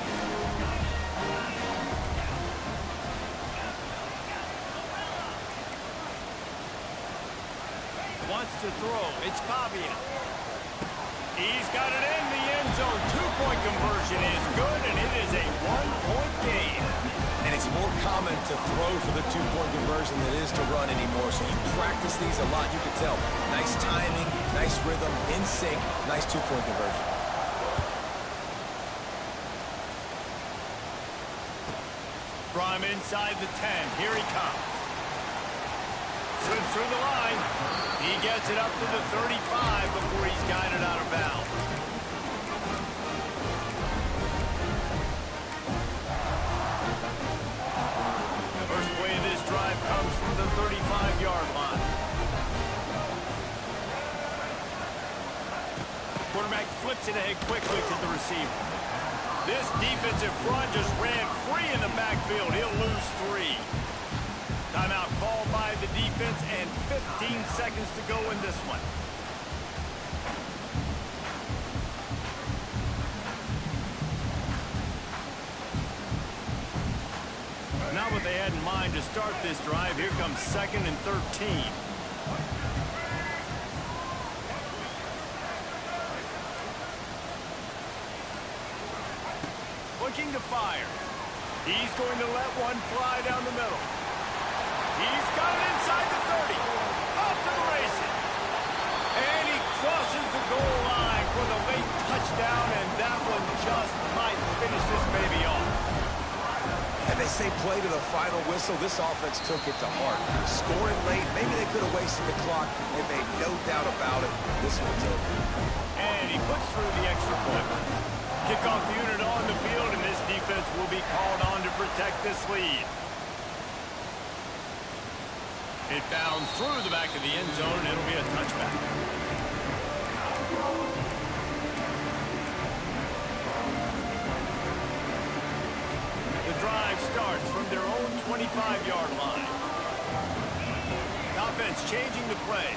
A: Wants to throw. It's Pavia. He's got it in the end zone. 2-point conversion is good, and it is a 1-point game.
C: And it's more common to throw for the 2-point conversion than it is to run anymore. So you practice these a lot, you can tell. Nice timing, nice rhythm, in sync, nice 2-point conversion.
A: From inside the 10, here he comes. Slips through the line. He gets it up to the 35 before he's guided out of bounds. First play of this drive comes from the 35-yard line. Quarterback flips it ahead quickly to the receiver. This defensive front just ran free in the backfield. He'll lose 3. Timeout called by the defense and 15 seconds to go in this one. Not what they had in mind to start this drive. Here comes 2nd and 13. Looking to fire. He's going to let one fly down the middle. He's got it inside the 30. Off to the races. And he crosses the goal line for the late touchdown, and that one just might finish this baby off.
C: And they say play to the final whistle. This offense took it to heart. Scoring late, maybe they could have wasted the clock. They made no doubt about it. This one's over.
A: And he puts through the extra point. Kickoff unit on the field, and this defense will be called on to protect this lead. It bounds through the back of the end zone, and it'll be a touchback. The drive starts from their own 25-yard line. The offense changing the play.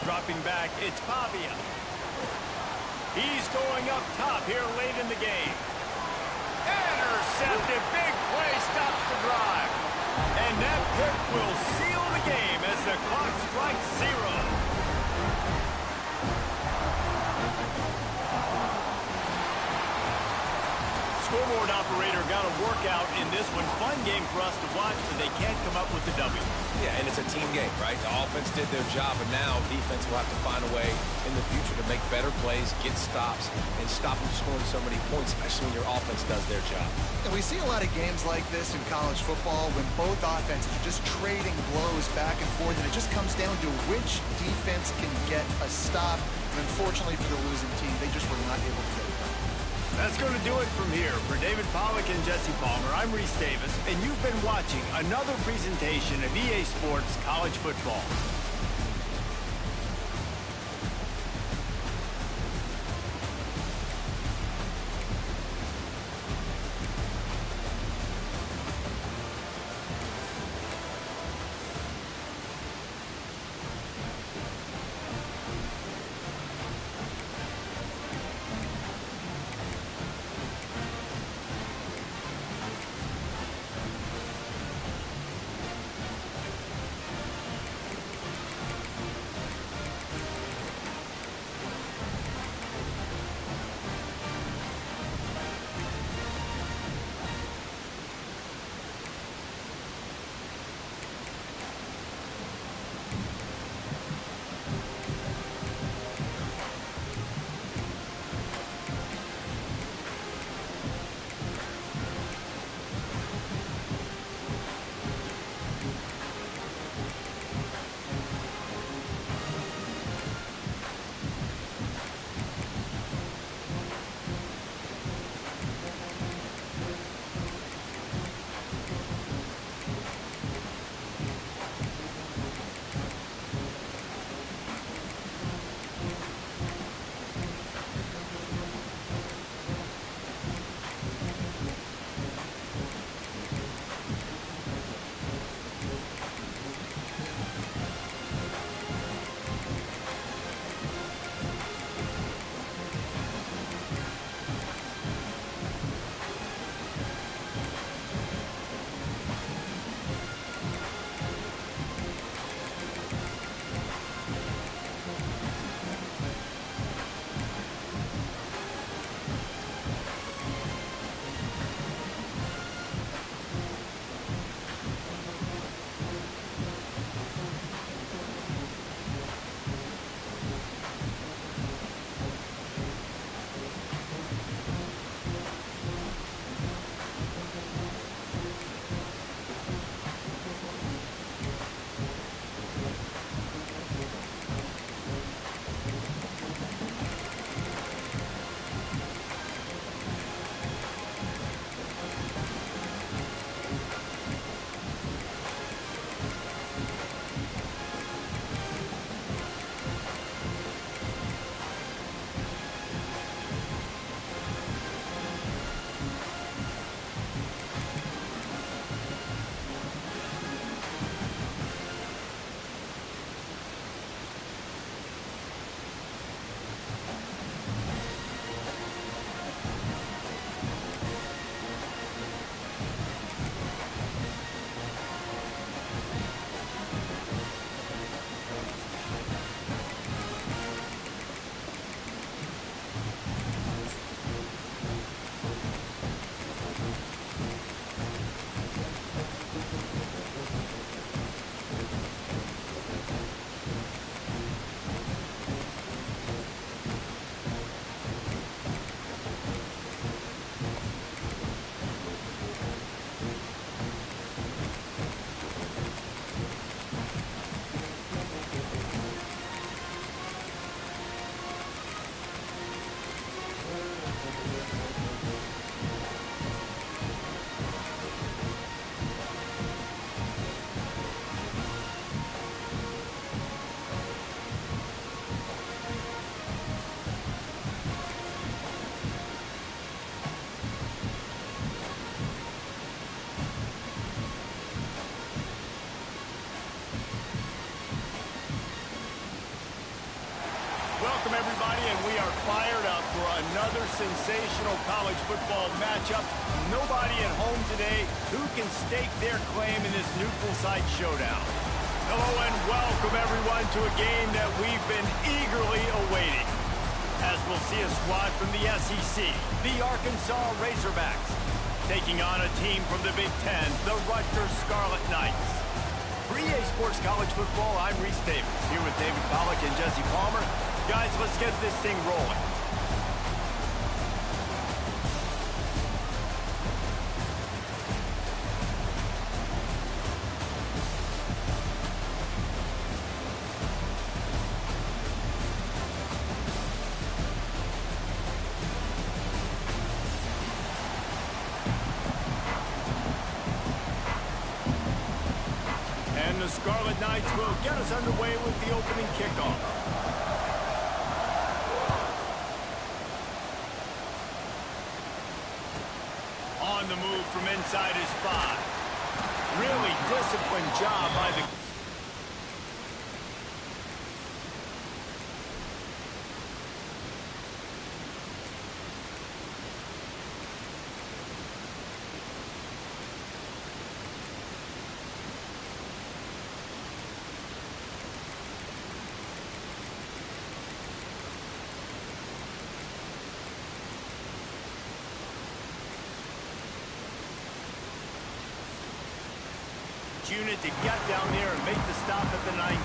A: Dropping back, it's Pavia. He's going up top here late in the game. Intercepted, big play, stops the drive. And that pick will seal the game as the clock strikes 0. Scoreboard operator got a workout in this one. Fun game for us to watch, but they can't come up with the W.
C: Yeah, and it's a team game, right? The offense did their job, and now defense will have to find a way in the future to make better plays, get stops, and stop them scoring so many points, especially when your offense does their job.
B: And we see a lot of games like this in college football when both offenses are just trading blows back and forth, and it just comes down to which defense can get a stop. And unfortunately for the losing team, they just were not able to get it done.
A: That's going to do it from here. For David Pollack and Jesse Palmer, I'm Reese Davis, and you've been watching another presentation of EA Sports College Football. Welcome, everybody, and we are fired up for another sensational college football matchup. Nobody at home today who can stake their claim in this neutral site showdown. Hello and welcome, everyone, to a game that we've been eagerly awaiting. As we'll see a squad from the SEC, the Arkansas Razorbacks, taking on a team from the Big Ten, the Rutgers Scarlet Knights. For EA Sports College Football, I'm Reese Davis, here with David Pollack and Jesse Palmer. Guys, let's get this thing rolling. And the Scarlet Knights will get us underway with the opening kickoff. On the move from inside his spot. Really disciplined job by the... unit to get down there and make the stop at the 19.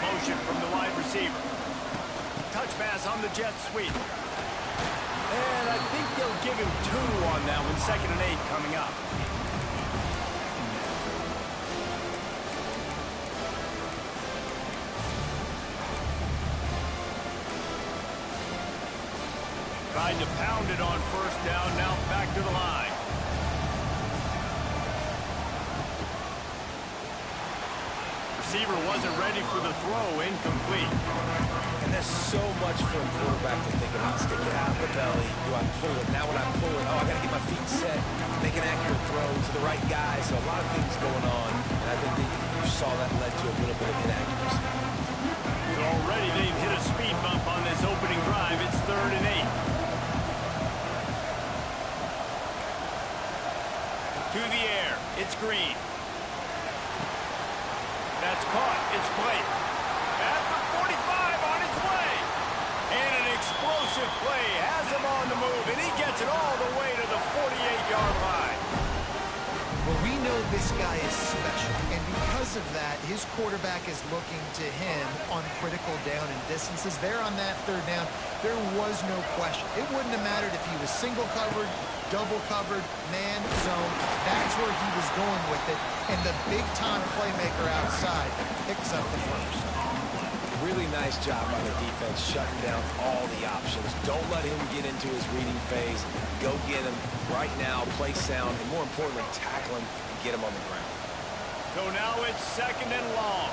A: Motion from the wide receiver. Touch pass on the jet sweep. And I think they'll give him 2 on that one. 2nd and 8 coming up. Trying to pound it on 1st down. Now back to the line. Receiver wasn't ready for the throw. Incomplete.
C: And there's so much for a quarterback to think about. Stick it out of the belly. Do I pull it? Now when I pull it, oh, I got to get my feet set. Make an accurate throw to the right guy. So a lot of things going on. And I think that you saw that led to a little bit of inaccuracy.
A: So already they've hit a speed bump on this opening drive. It's 3rd and 8. To the air. It's Green. That's caught. It's Blake. At the 45 on its way. And an explosive play has him on the move, and he gets it all the way to the 48-yard line.
B: Well, we know this guy is special, and because of that, his quarterback is looking to him on critical down and distances. There on that 3rd down, there was no question. It wouldn't have mattered if he was single covered, double covered, man, zone. That's where he was going with it, and the big-time playmaker outside picks up the first.
C: Really nice job by the defense, shutting down all the options. Don't let him get into his reading phase. Go get him right now, play sound, and more importantly, tackle him and get him on the ground.
A: So now it's 2nd and long.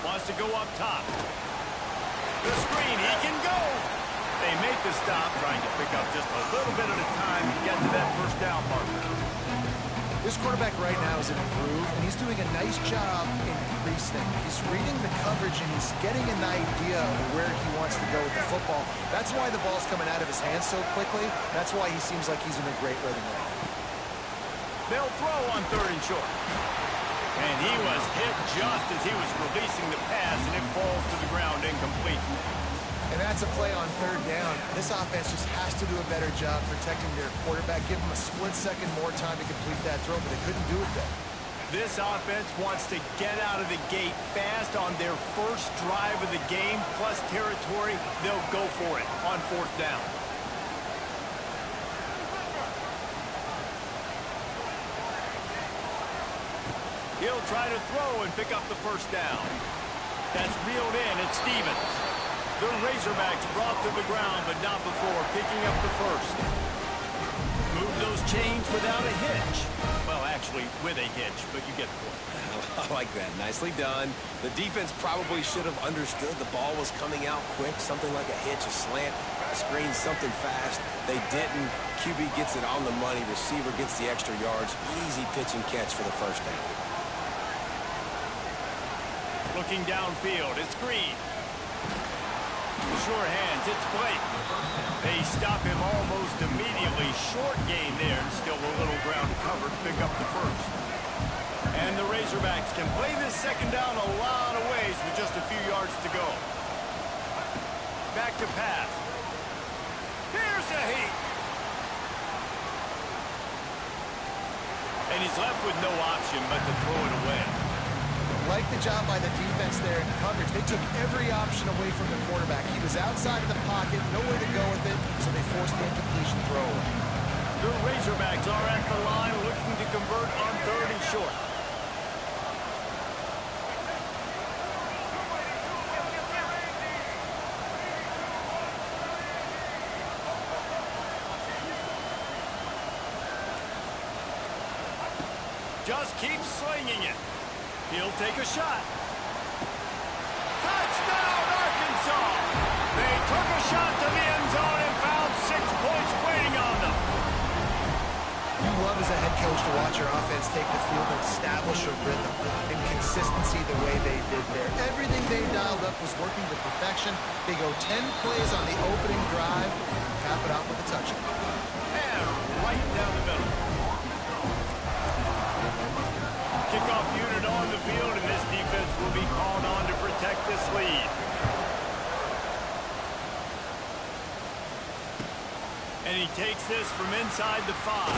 A: Wants to go up top. The screen, he can go. They make the stop, trying to pick up just a little bit at a time to get to that 1st down marker.
B: This quarterback right now is improved, and he's doing a nice job increasing. He's reading the coverage, and he's getting an idea of where he wants to go with the football. That's why the ball's coming out of his hands so quickly. That's why he seems like he's in a great rhythm right now.
A: They'll throw on 3rd and short. And he was hit just as he was releasing the pass, and it falls to the ground incomplete.
B: And that's a play on 3rd down. This offense just has to do a better job protecting their quarterback. Give him a split second more time to complete that throw, but they couldn't do it there.
A: This offense wants to get out of the gate fast on their 1st drive of the game, plus territory. They'll go for it on 4th down. He'll try to throw and pick up the 1st down. That's reeled in. It's Stevens. The Razorbacks brought to the ground, but not before picking up the 1st. Move those chains without a hitch. Well, actually. actually with a hitch, but you get the point.
C: I like that. Nicely done. The defense probably should have understood the ball was coming out quick, something like a hitch, a slant, a screen, something fast. They didn't. QB gets it on the money. Receiver gets the extra yards. Easy pitch and catch for the first down.
A: Looking downfield, it's Green. Sure hands, it's Blake. They stop him almost immediately. Short gain there, and still a little ground covered. Pick up the first. And the Razorbacks can play this second down a lot of ways with just a few yards to go. Back to pass. Here's a heat. And he's left with no option but to throw it away.
B: Like the job by the defense there in coverage. They took every option away from the quarterback. He was outside of the pocket, nowhere to go with it, so they forced the incompletion throw.
A: The Razorbacks are at the line looking to convert on 3rd and short. Just keep slinging it. He'll take a shot. Touchdown, Arkansas! They took a shot to the end zone and found 6 points waiting on them.
B: You love as a head coach to watch your offense take the field and establish a rhythm and consistency the way they did there. Everything they dialed up was working to perfection. They go 10 plays on the opening drive and cap it out with a touchdown.
A: And right down the middle. Kickoff unit on the field, and this defense will be called on to protect this lead. And he takes this from inside the 5.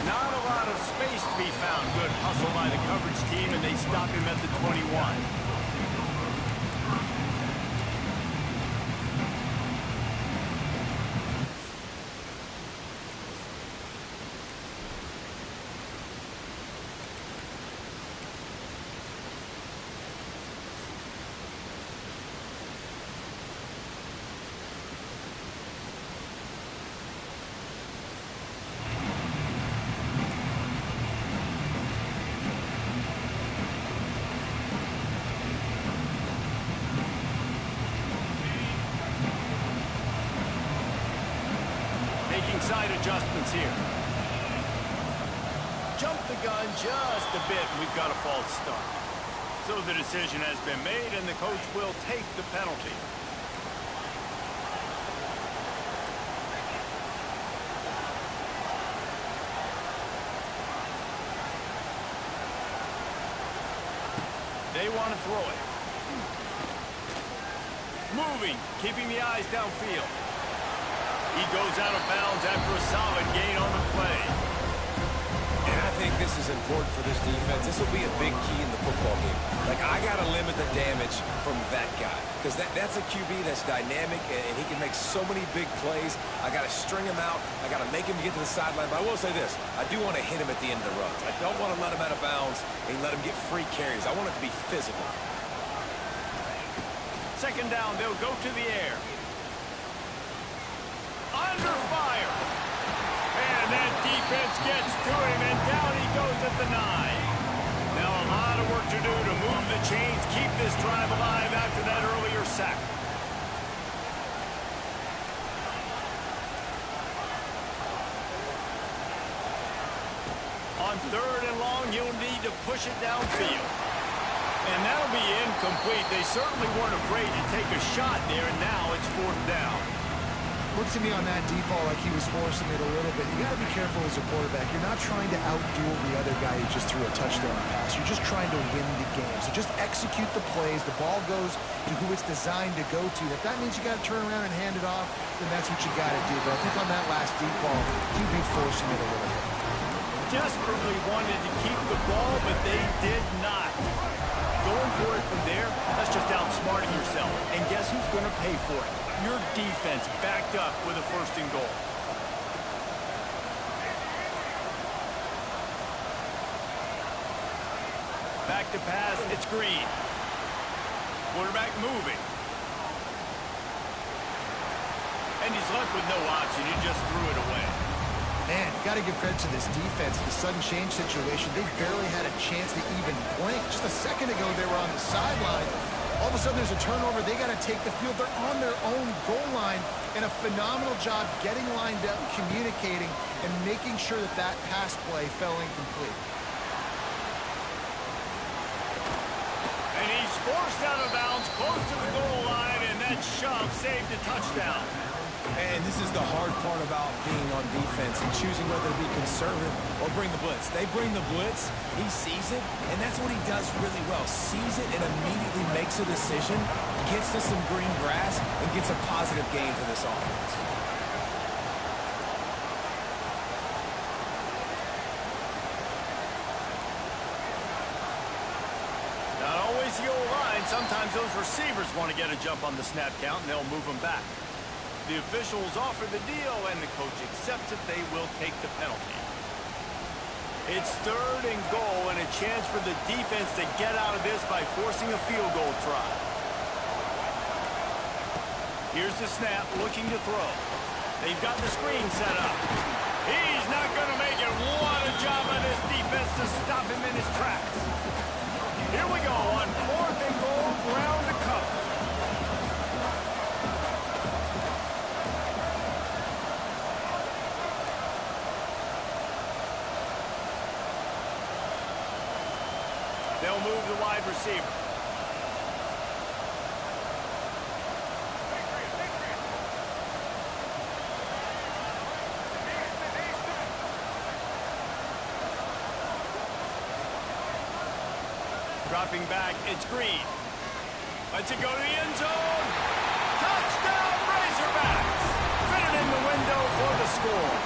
A: Not a lot of space to be found. Good hustle by the coverage team, and they stop him at the 21. Side adjustments here. Jump the gun just a bit, and we've got a false start. So the decision has been made, and the coach will take the penalty. They want to throw it. Moving, keeping the eyes downfield. He goes out of bounds after a solid gain on the play.
C: And I think this is important for this defense. This will be a big key in the football game. Like, I got to limit the damage from that guy. Because that's a QB that's dynamic, and he can make so many big plays. I got to string him out. I got to make him get to the sideline. But I will say this. I do want to hit him at the end of the runs. I don't want to let him out of bounds and let him get free carries. I want it to be physical.
A: Second down, they'll go to the air. Under fire. And that defense gets to him, and down he goes at the 9. Now a lot of work to do to move the chains, keep this drive alive after that earlier sack. On 3rd and long, you'll need to push it downfield. And that'll be incomplete. They certainly weren't afraid to take a shot there, and now it's 4th down.
B: Looked to me on that deep ball like he was forcing it a little bit. You got to be careful as a quarterback. You're not trying to outduel the other guy who just threw a touchdown pass. You're just trying to win the game. So just execute the plays. The ball goes to who it's designed to go to. If that means you got to turn around and hand it off, then that's what you got to do. But I think on that last deep ball, he'd be forcing it a little bit.
A: Desperately wanted to keep the ball, but they did not. Going for it from there, that's just outsmarting yourself. And guess who's going to pay for it? Your defense backed up with a 1st and goal. Back to pass, it's Green. Quarterback moving. And he's left with no option. He just threw it away.
B: Man, you got to give credit to this defense. The sudden change situation, they barely had a chance to even blink. Just a second ago, they were on the sideline. All of a sudden, there's a turnover. They got to take the field. They're on their own goal line, and a phenomenal job getting lined up, communicating, and making sure that that pass play fell incomplete.
A: And he's forced out of bounds close to the goal line, and that shove saved a touchdown.
C: And this is the hard part about being on defense and choosing whether to be conservative or bring the blitz. They bring the blitz, he sees it, and that's what he does really well. Sees it and immediately makes a decision, gets to some green grass, and gets a positive gain for this offense.
A: Not always the old line. Sometimes those receivers want to get a jump on the snap count, and they'll move them back. The officials offer the deal, and the coach accepts it. They will take the penalty. It's 3rd and goal, and a chance for the defense to get out of this by forcing a field goal try. Here's the snap, looking to throw. They've got the screen set up. He's not going to make it. What a job by this defense to stop him in his tracks. Here we go on 4th and goal, ground to cover. They'll move the wide receiver. Dropping back, it's Green. Lets it go to the end zone. Touchdown, Razorbacks! Fitted in the window for the score.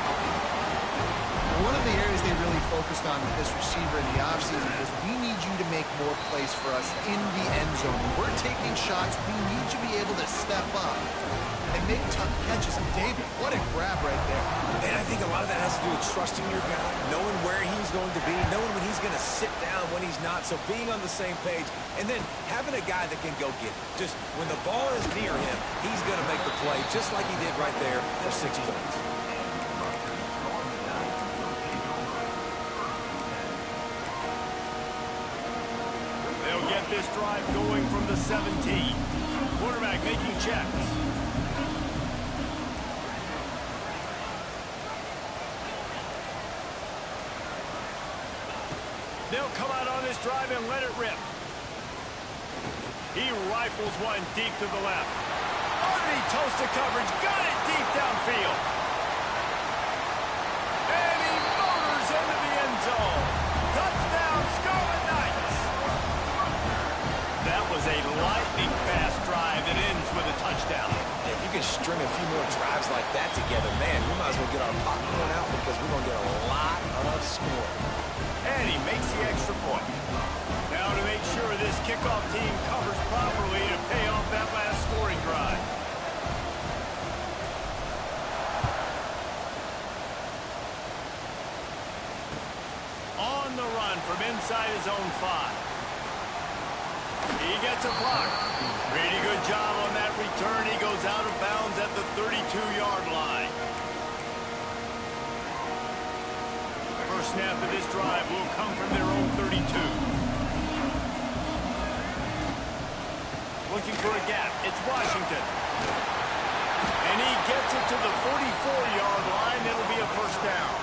B: One of the areas they really focused on with this receiver in the offseason was we need you to make more plays for us in the end zone. When we're taking shots, we need you to be able to step up and make tough catches. And David, what a grab right there.
C: And I think a lot of that has to do with trusting your guy, knowing where he's going to be, knowing when he's going to sit down, when he's not, so being on the same page, and then having a guy that can go get it. Just when the ball is near him, he's going to make the play, just like he did right there for 6 points.
A: They'll get this drive going from the 17. Quarterback making checks. They'll come out on this drive and let it rip. He rifles one deep to the left. Underneath toasted coverage, got it deep downfield. And he motors into the end zone. Touchdown, Scarlet Knights. That was a lightning-fast drive that ends with a touchdown.
C: If you can string a few more drives like that together, man, we might as well get our popcorn out because we're going to get a lot of scoring.
A: And he makes the extra point. Now to make sure this kickoff team covers properly to pay off that last scoring drive. On the run from inside his own 5. He gets a block. Pretty good job on that return. He goes out of bounds at the 32-yard line. First snap of this drive will come from their own 32. Looking for a gap. It's Washington. And he gets it to the 44-yard line. It'll be a first down.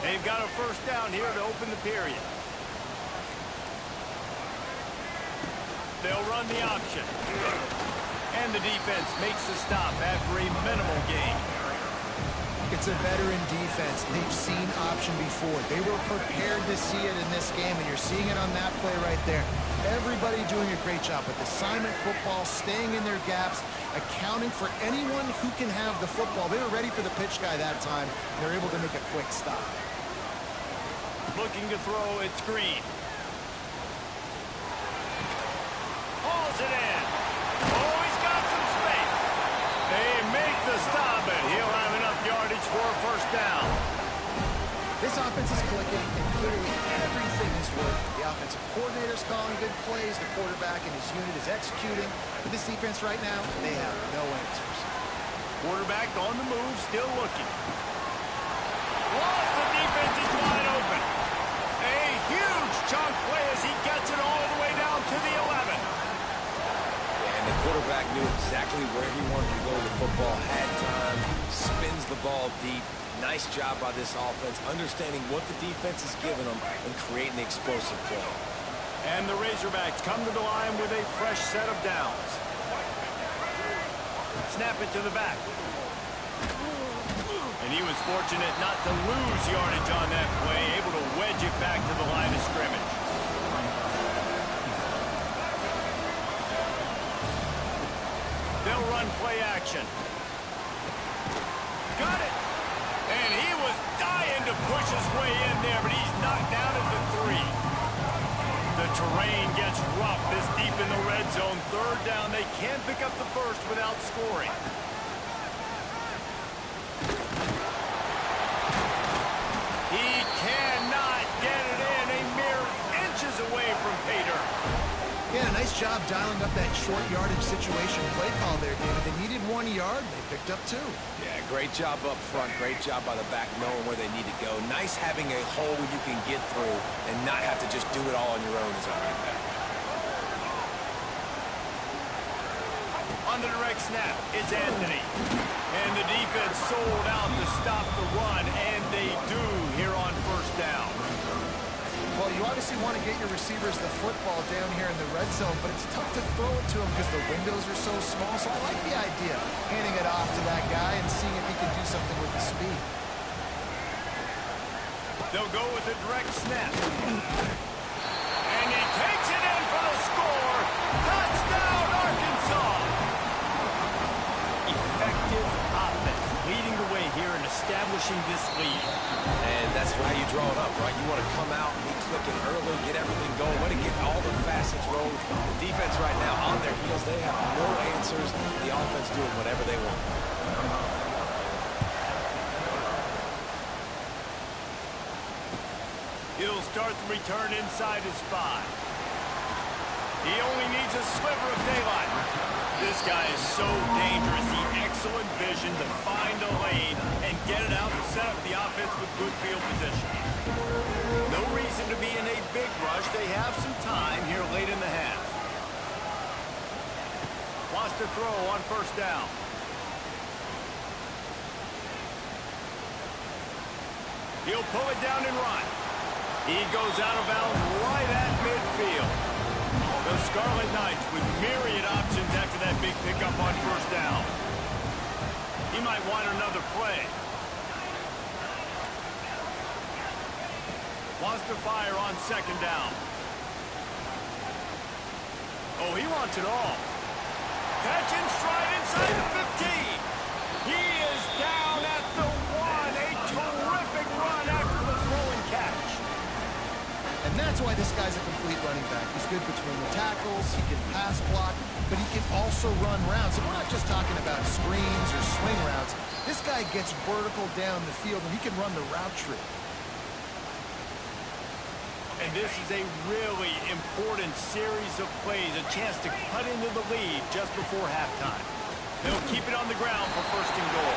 A: They've got a first down here to open the period. They'll run the option. And the defense makes the stop after a minimal gain.
B: It's a veteran defense. They've seen option before. They were prepared to see it in this game, and you're seeing it on that play right there. Everybody doing a great job with assignment football, staying in their gaps, accounting for anyone who can have the football. They were ready for the pitch guy that time, and they're able to make a quick stop.
A: Looking to throw, it's Green. Hauls it in. Oh, the stop, but he'll have enough yardage for a first down.
B: This offense is clicking, and clearly everything is working. The offensive coordinator's calling good plays. The quarterback and his unit is executing. But this defense right now, they have no answers.
A: Quarterback on the move, still looking. Lost, the defense is wide open. A huge chunk play as he gets it all the way down to the 11.
C: And the quarterback knew exactly where he wanted to go with the football, had time, spins the ball deep. Nice job by this offense, understanding what the defense is giving them and creating the explosive play.
A: And the Razorbacks come to the line with a fresh set of downs. Snap it to the back. And he was fortunate not to lose yardage on that play, able to wedge it back to the line of scrimmage. They'll run play action. Got it! And he was dying to push his way in there, but he's knocked down at the 3. The terrain gets rough this deep in the red zone. Third down, they can't pick up the first without scoring. He cannot get it in, a mere inches away from pay dirt.
B: Yeah, nice job dialing up that short yardage situation play call there, David. They needed 1 yard, they picked up 2.
C: Yeah, great job up front. Great job by the back knowing where they need to go. Nice having a hole where you can get through and not have to just do it all on your own as a running back.
A: On the direct snap, it's Anthony. And the defense sold out to stop the run, and they do here on first down.
B: Well, you obviously want to get your receivers the football down here in the red zone, but it's tough to throw it to them because the windows are so small. So I like the idea, handing it off to that guy and seeing if he can do something with the speed.
A: They'll go with a direct snap. And he takes it in for the score. Touchdown, Arkansas! Effective offense, leading the way here and establishing this lead.
C: And that's how you draw it up, right? You want to come out, be clicking early, get everything going, want to get all the facets rolling. The defense right now on their heels, they have no answers. The offense doing whatever they want.
A: He'll start the return inside his 5. He only needs a sliver of daylight. This guy is so dangerous. He excellent vision to find a lane and get it out and set up the offense with good field position. No reason to be in a big rush. They have some time here late in the half. Wants to throw on first down. He'll pull it down and run. He goes out of bounds right at midfield. The Scarlet Knights with myriad options after that big pickup on first down. He might want another play. Wants to fire on second down. Oh, he wants it all. Catch and stride inside the 15. He is down at the 1. A terrific run after the throw and catch.
B: And that's why this guy's a complete running back. He's good between the tackles, he can pass block, but he can also run routes. And we're not just talking about screens or swing routes. This guy gets vertical down the field, and he can run the route tree.
A: And this is a really important series of plays, a chance to cut into the lead just before halftime. They'll keep it on the ground for first and goal.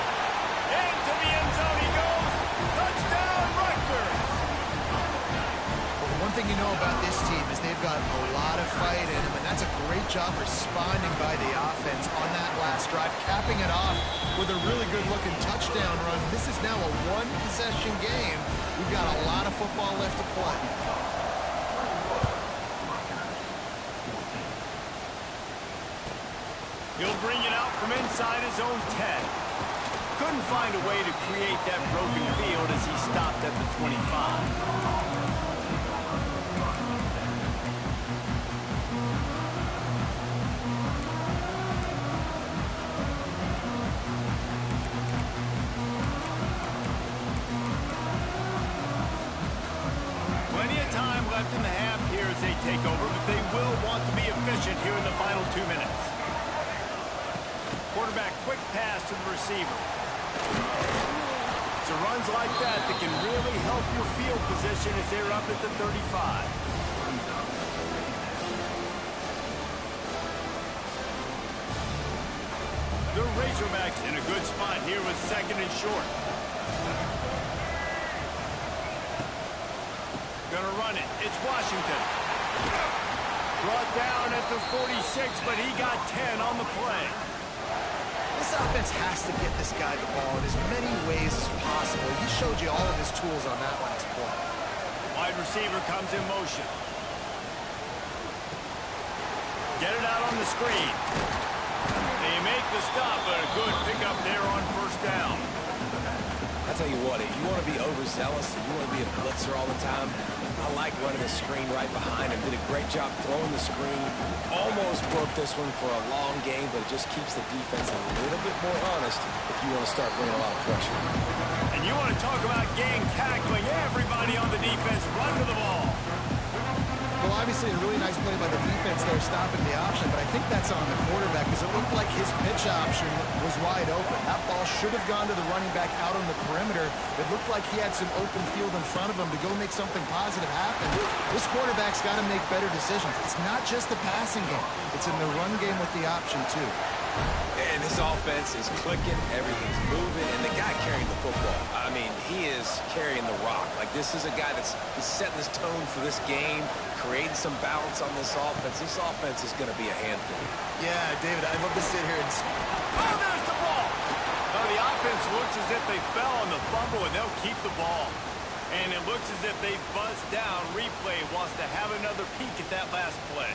A: Into the end zone he goes. Touchdown, Rutgers!
B: One thing you know about this team is they've got a lot of fight in them, and that's a great job responding by the offense on that last drive, capping it off with a really good-looking touchdown run. This is now a one-possession game. We've got a lot of football left to play.
A: He'll bring it out from inside his own 10. Couldn't find a way to create that broken field as he stopped at the 25. Left in the half here as they take over, but they will want to be efficient here in the final 2 minutes. Quarterback quick pass to the receiver. It's runs like that that can really help your field position as they're up at the 35. The Razorbacks in a good spot here with 2nd and short. Gonna run it. It's Washington. Brought down at the 46, but he got 10 on the play.
B: This offense has to get this guy the ball in as many ways as possible. He showed you all of his tools on that last play.
A: Wide receiver comes in motion. Get it out on the screen. They make the stop, but a good pickup there on 1st down.
C: I tell you what, if you want to be overzealous and you want to be a blitzer all the time, I like running the screen right behind him. Did a great job throwing the screen. Almost broke this one for a long game, but it just keeps the defense a little bit more honest if you want to start bringing a lot of pressure.
A: And you want to talk about game tackling. Everybody on the defense run to the ball.
B: Well, obviously a really nice play by the defense there stopping the option, but I think that's on the quarterback because it looked like his pitch option was wide open. That ball should have gone to the running back out on the perimeter. It looked like he had some open field in front of him to go make something positive happen. This quarterback's got to make better decisions. It's not just the passing game. It's in the run game with the option, too.
C: And this offense is clicking, everything's moving, and the guy carrying the football, I mean, he is carrying the rock. Like, this is a guy he's setting this tone for this game, creating some balance on this offense. This offense is going to be a handful.
B: Yeah, David, I'd love to sit here and...
A: Oh, there's the ball! Now, the offense looks as if they fell on the fumble, and they'll keep the ball. And it looks as if they buzzed down. Replay wants to have another peek at that last play.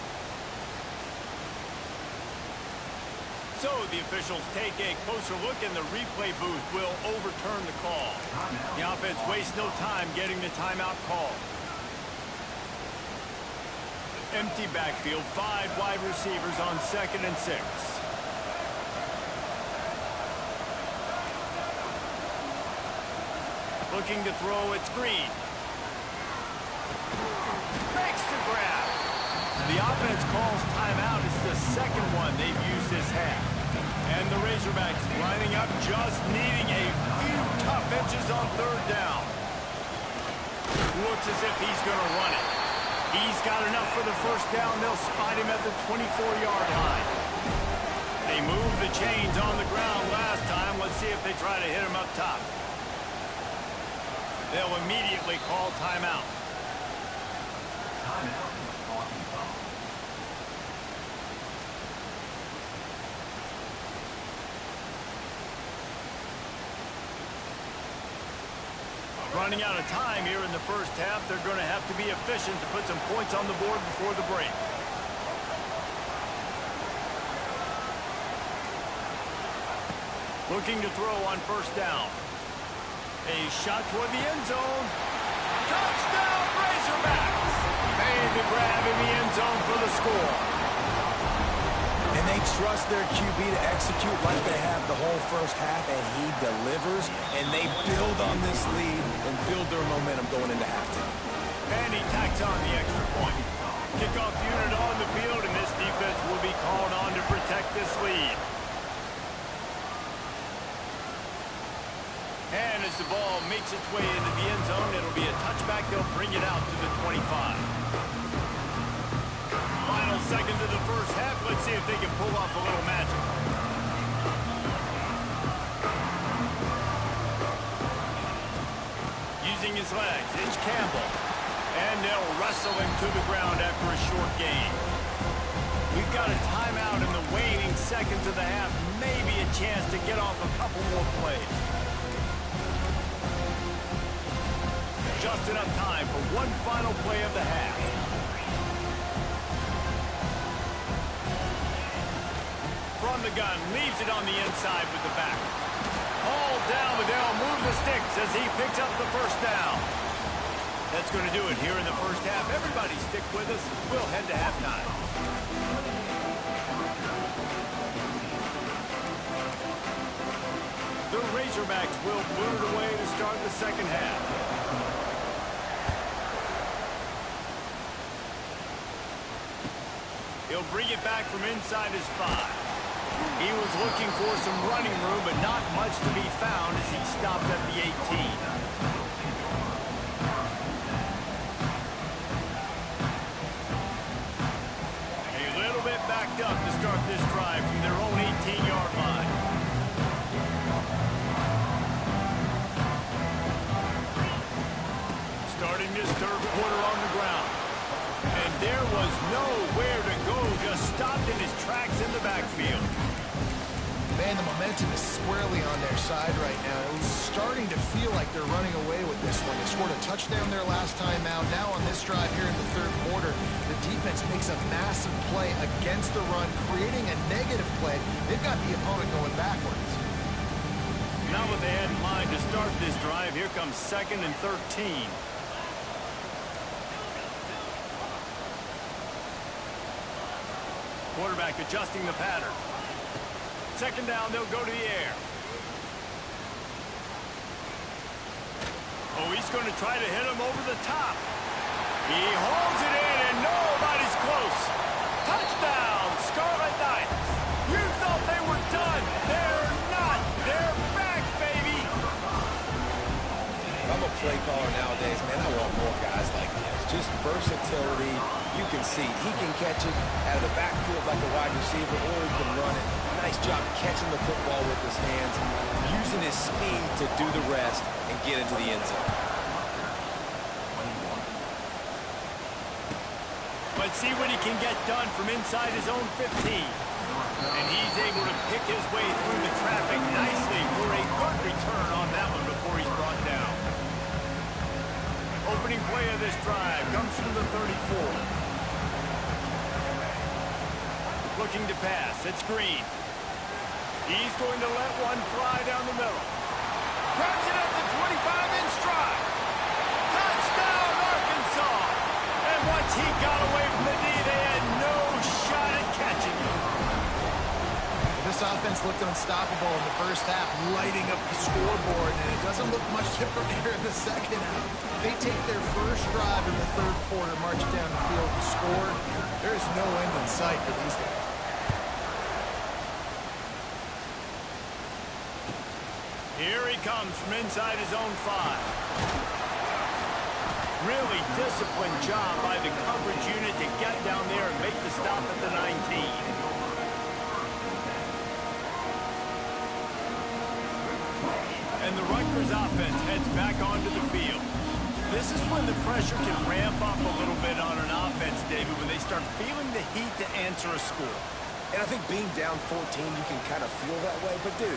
A: So the officials take a closer look, and the replay booth will overturn the call. The offense wastes no time getting the timeout call. Empty backfield, 5 wide receivers on 2nd and 6. Looking to throw, it's Green. Makes the grab. The offense calls timeout. It's the 2nd one they've used this half. And the Razorbacks lining up, just needing a few tough inches on 3rd down. Looks as if he's going to run it. He's got enough for the 1st down. They'll spot him at the 24-yard line. They moved the chains on the ground last time. Let's see if they try to hit him up top. They'll immediately call timeout. Running out of time here in the 1st half. They're going to have to be efficient to put some points on the board before the break. Looking to throw on 1st down. A shot toward the end zone. Touchdown, Razorbacks! Made the grab in the end zone for the score.
C: And they trust their QB to execute like they have the whole 1st half, and he delivers, and they build on this lead and build their momentum going into halftime.
A: And he tacks on the extra point. Kickoff unit on the field, and this defense will be called on to protect this lead. And as the ball makes its way into the end zone, it'll be a touchback. They'll bring it out to the 25. Final seconds of the 1st half. Let's see if they can pull off a little magic. Using his legs, it's Campbell. And they'll wrestle him to the ground after a short gain. We've got a timeout in the waning seconds of the half. Maybe a chance to get off a couple more plays. Just enough time for one final play of the half. From the gun, leaves it on the inside with the back. All down, but they'll move the sticks as he picks up the 1st down. That's going to do it here in the 1st half. Everybody stick with us. We'll head to halftime. The Razorbacks will boot it away to start the 2nd half. He'll bring it back from inside his 5. He was looking for some running room, but not much to be found as he stopped at the 18. A little bit backed up to start this drive from their own 18-yard line. Starting this third quarter on the ground. And there was nowhere to go, just stopped in his tracks in the backfield.
B: Man, the momentum is squarely on their side right now. It was starting to feel like they're running away with this one. They scored a touchdown their last time out. Now on this drive here in the third quarter, the defense makes a massive play against the run, creating a negative play. They've got the opponent going backwards.
A: Not what they had in mind to start this drive. Here comes 2nd and 13. Quarterback adjusting the pattern. 2nd down, they'll go to the air. Oh, he's going to try to hit him over the top. He holds it in, and nobody's close. Touchdown, Scarlet Knights. You thought they were done. They're not. They're back, baby.
C: If I'm a play caller nowadays, man, I want more guys like this. Just versatility. You can see he can catch it out of the backfield like a wide receiver, or he can run it. Nice job catching the football with his hands, using his speed to do the rest and get into the end zone.
A: Let's see what he can get done from inside his own 15. And he's able to pick his way through the traffic nicely for a good return on that one before he's brought down. Opening play of this drive comes from the 34. Looking to pass. It's Green. He's going to let one fly down the middle. Grabs it at the 25-inch stride. Touchdown, Arkansas! And once he got away from the D, they had no shot at catching him.
B: This offense looked unstoppable in the first half, lighting up the scoreboard, and it doesn't look much different here in the second half. They take their first drive in the third quarter, march down the field to score. There is no end in sight for these guys.
A: Here he comes from inside his own 5. Really disciplined job by the coverage unit to get down there and make the stop at the 19. And the Rutgers offense heads back onto the field. This is when the pressure can ramp up a little bit on an offense, David, when they start feeling the heat to answer a score.
C: And I think being down 14, you can kind of feel that way. But, dude,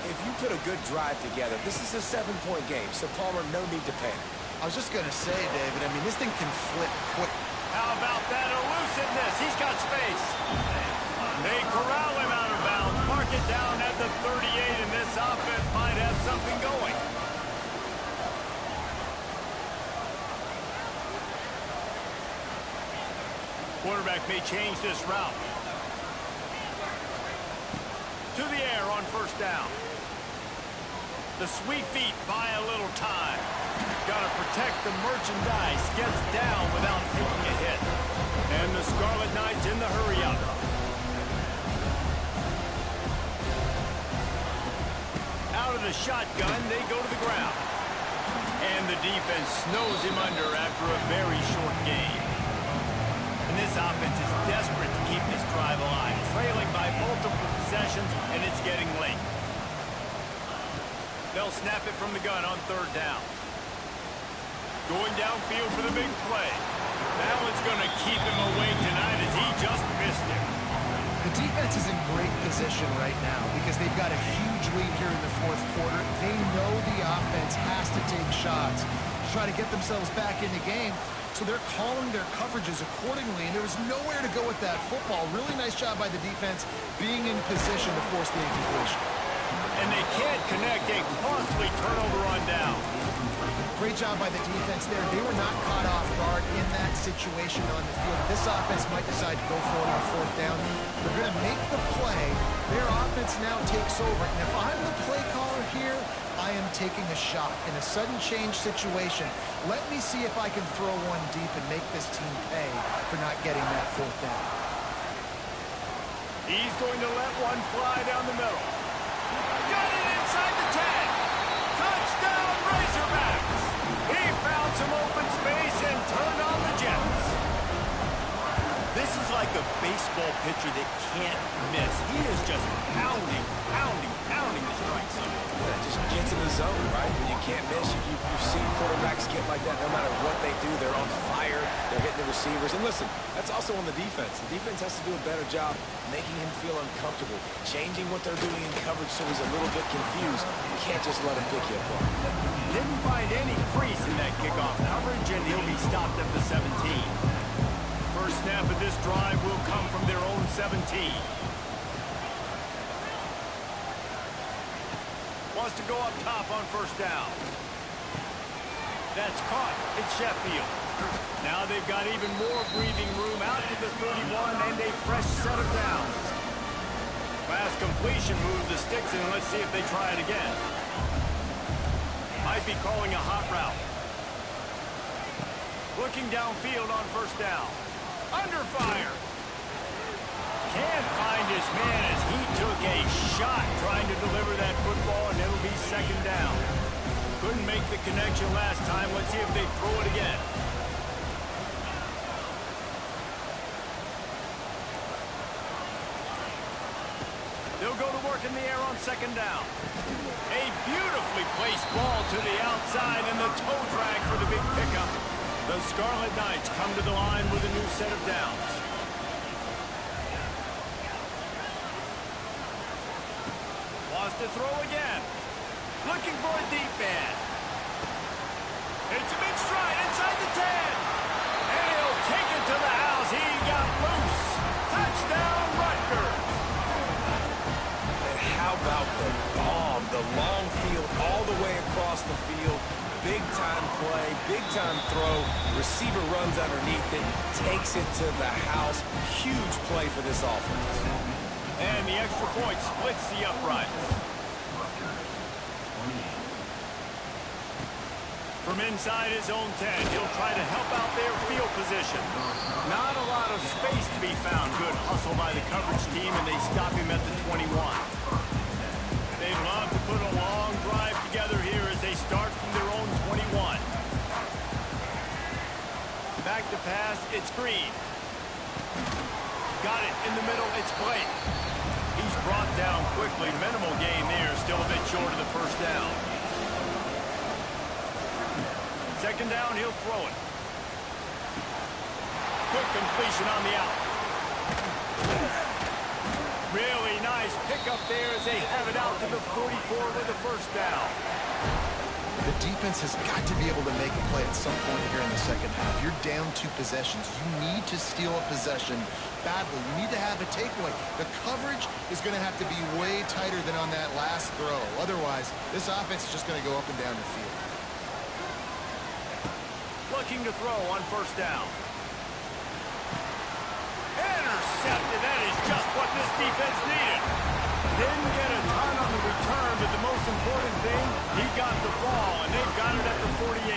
C: if you put a good drive together, this is a 7-point game, so Palmer, no need to panic.
B: I was just going to say, David, I mean, this thing can flip quick.
A: How about that elusiveness? He's got space. They corral him out of bounds, mark it down at the 38, and this offense might have something going. Quarterback may change this route. To the air on 1st down. The sweet feet buy a little time. Got to protect the merchandise. Gets down without taking a hit. And the Scarlet Knights in the hurry-up. Out of the shotgun, they go to the ground. And the defense snows him under after a very short game. And this offense is desperate to keep this drive alive, trailing by multiple possessions, and it's getting late. They'll snap it from the gun on 3rd down. Going downfield for the big play. That one's going to keep him awake tonight as he just missed it.
B: The defense is in great position right now because they've got a huge lead here in the 4th quarter. They know the offense has to take shots to try to get themselves back in the game. So they're calling their coverages accordingly, and there was nowhere to go with that football. Really nice job by the defense being in position to force the incompletion.
A: And they can't connect a costly turnover on down.
B: Great job by the defense there. They were not caught off guard in that situation on the field. This offense might decide to go for it on 4th down. They're going to make the play. Their offense now takes over. And if I'm the play caller here, I am taking a shot in a sudden change situation. Let me see if I can throw one deep and make this team pay for not getting that 4th down.
A: He's going to let one fly down the middle. Got it inside the 10. Touchdown, Razorbacks. He found some open space and turned on the Jets. This is like a baseball pitcher that can't miss. He is just pounding the strike zone.
C: Yeah, just gets in the zone, right? When you can't miss, you've seen quarterbacks get like that no matter what they do. They're on fire. They're hitting the receivers. And listen, that's also on the defense. The defense has to do a better job making him feel uncomfortable, changing what they're doing in coverage so he's a little bit confused. You can't just let him pick you apart.
A: Didn't find any crease in that kickoff coverage, and he'll be stopped at the 17. First snap of this drive will come from their own 17. Wants to go up top on first down. That's caught. It's Sheffield. Now they've got even more breathing room out to the 31 and a fresh set of downs. Fast completion moves the sticks in. Let's see if they try it again. Might be calling a hot route. Looking downfield on first down. Under fire. Can't find his man as he took a shot trying to deliver that football, and it'll be second down. Couldn't make the connection last time. Let's see if they throw it again. They'll go to work in the air on second down. A beautifully placed ball to the outside, and the toe drag for the big pickup. The Scarlet Knights come to the line with a new set of downs. Wants to throw again. Looking for a deep man. It's a big stride inside the 10. And he'll take it to the house. He got loose. Touchdown, Rutgers.
C: And how about the bomb? The long field all the way across the field. Big-time play, big-time throw. Receiver runs underneath it, takes it to the house. Huge play for this offense.
A: And the extra point splits the uprights. From inside his own 10, he'll try to help out their field position. Not a lot of space to be found. Good hustle by the coverage team, and they stop him at the 21. They'd love to put a long drive together here as they start from their own 21. Back to pass, it's Green. Got it in the middle, it's Blake. He's brought down quickly. Minimal gain there, still a bit short of the first down. Second down, he'll throw it. Quick completion on the out. Really nice pickup there as they have it out to the 44 with the first down.
B: The defense has got to be able to make a play at some point here in the second half. You're down 2 possessions. You need to steal a possession badly. You need to have a takeaway. The coverage is going to have to be way tighter than on that last throw. Otherwise, this offense is just going to go up and down the field.
A: Looking to throw on first down. Intercepted. That is just what this defense needed. Didn't get a ton on the return, but the most important thing, he got the ball, and they've got it at the 48.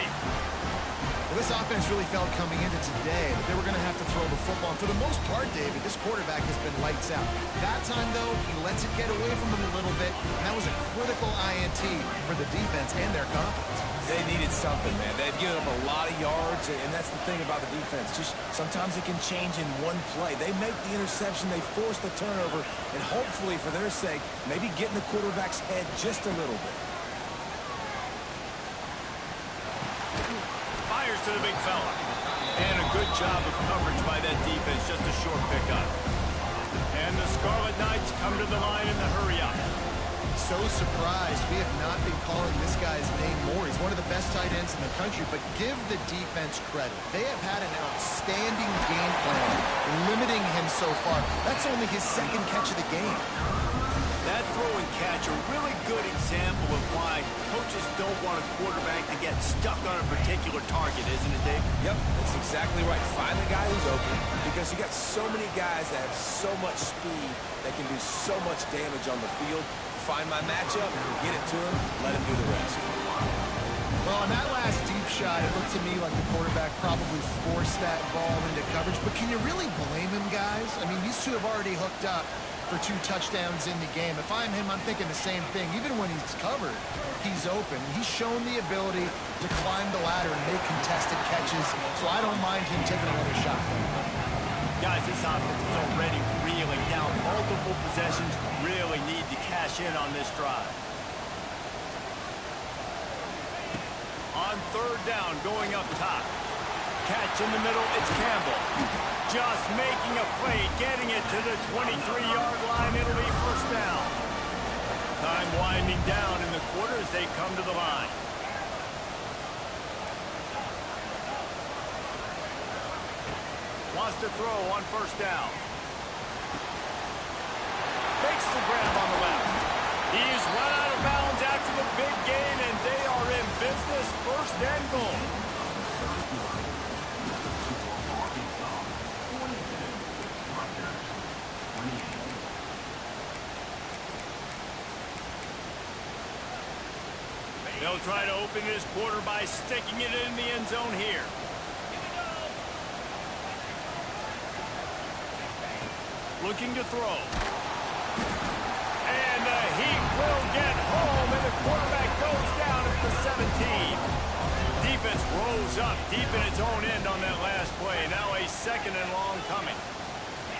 B: Well, this offense really felt coming into today that they were going to have to throw the football. And for the most part, David, this quarterback has been lights out. That time, though, he lets it get away from him a little bit, and that was a critical INT for the defense and their confidence.
C: They needed something, man. They've given up a lot of yards, and that's the thing about the defense. Just sometimes it can change in one play. They make the interception, they force the turnover, and hopefully, for their sake, maybe get in the quarterback's head just a little bit.
A: Fires to the big fella. And a good job of coverage by that defense, just a short pickup. And the Scarlet Knights come to the line in the hurry-up.
B: So surprised we have not been calling this guy's name more. He's one of the best tight ends in the country, but give the defense credit. They have had an outstanding game plan limiting him so far. That's only his second catch of the game.
A: That throw and catch, a really good example of why coaches don't want a quarterback to get stuck on a particular target, isn't it, Dave?
C: Yep, that's exactly right. Find the guy who's open, because you got so many guys that have so much speed that can do so much damage on the field. Find my matchup, get it to him, let him do the rest.
B: Well, on that last deep shot, it looked to me like the quarterback probably forced that ball into coverage. But can you really blame him, guys? I mean, these two have already hooked up. for 2 touchdowns in the game. If I'm him, I'm thinking the same thing. Even when he's covered, he's open. He's shown the ability to climb the ladder and make contested catches, so I don't mind him taking another shot.
A: Guys, this offense is already reeling down multiple possessions. Really need to cash in on this drive. On 3rd down, going up top. Catch in the middle, it's Campbell. Just making a play, getting it to the 23-yard line. It'll be 1st down. Time winding down in the quarter as they come to the line. Wants to throw on 1st down. Makes the grab on the left. He's run out of bounds after the big gain, and they are in business. 1st and goal. They'll try to open this quarter by sticking it in the end zone here. Looking to throw. And the Heat will get home, and the quarterback goes down at the 17. Defense rolls up deep in its own end on that last play. Now a 2nd and long coming.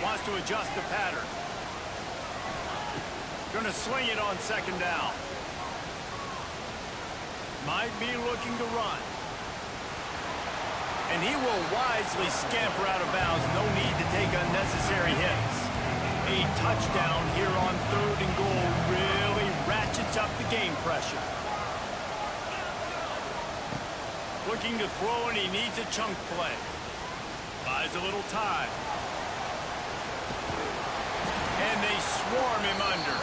A: Wants to adjust the pattern. Going to swing it on 2nd down. Might be looking to run. And he will wisely scamper out of bounds. No need to take unnecessary hits. A touchdown here on 3rd and goal really ratchets up the game pressure. Looking to throw, and he needs a chunk play. Buys a little time. And they swarm him under.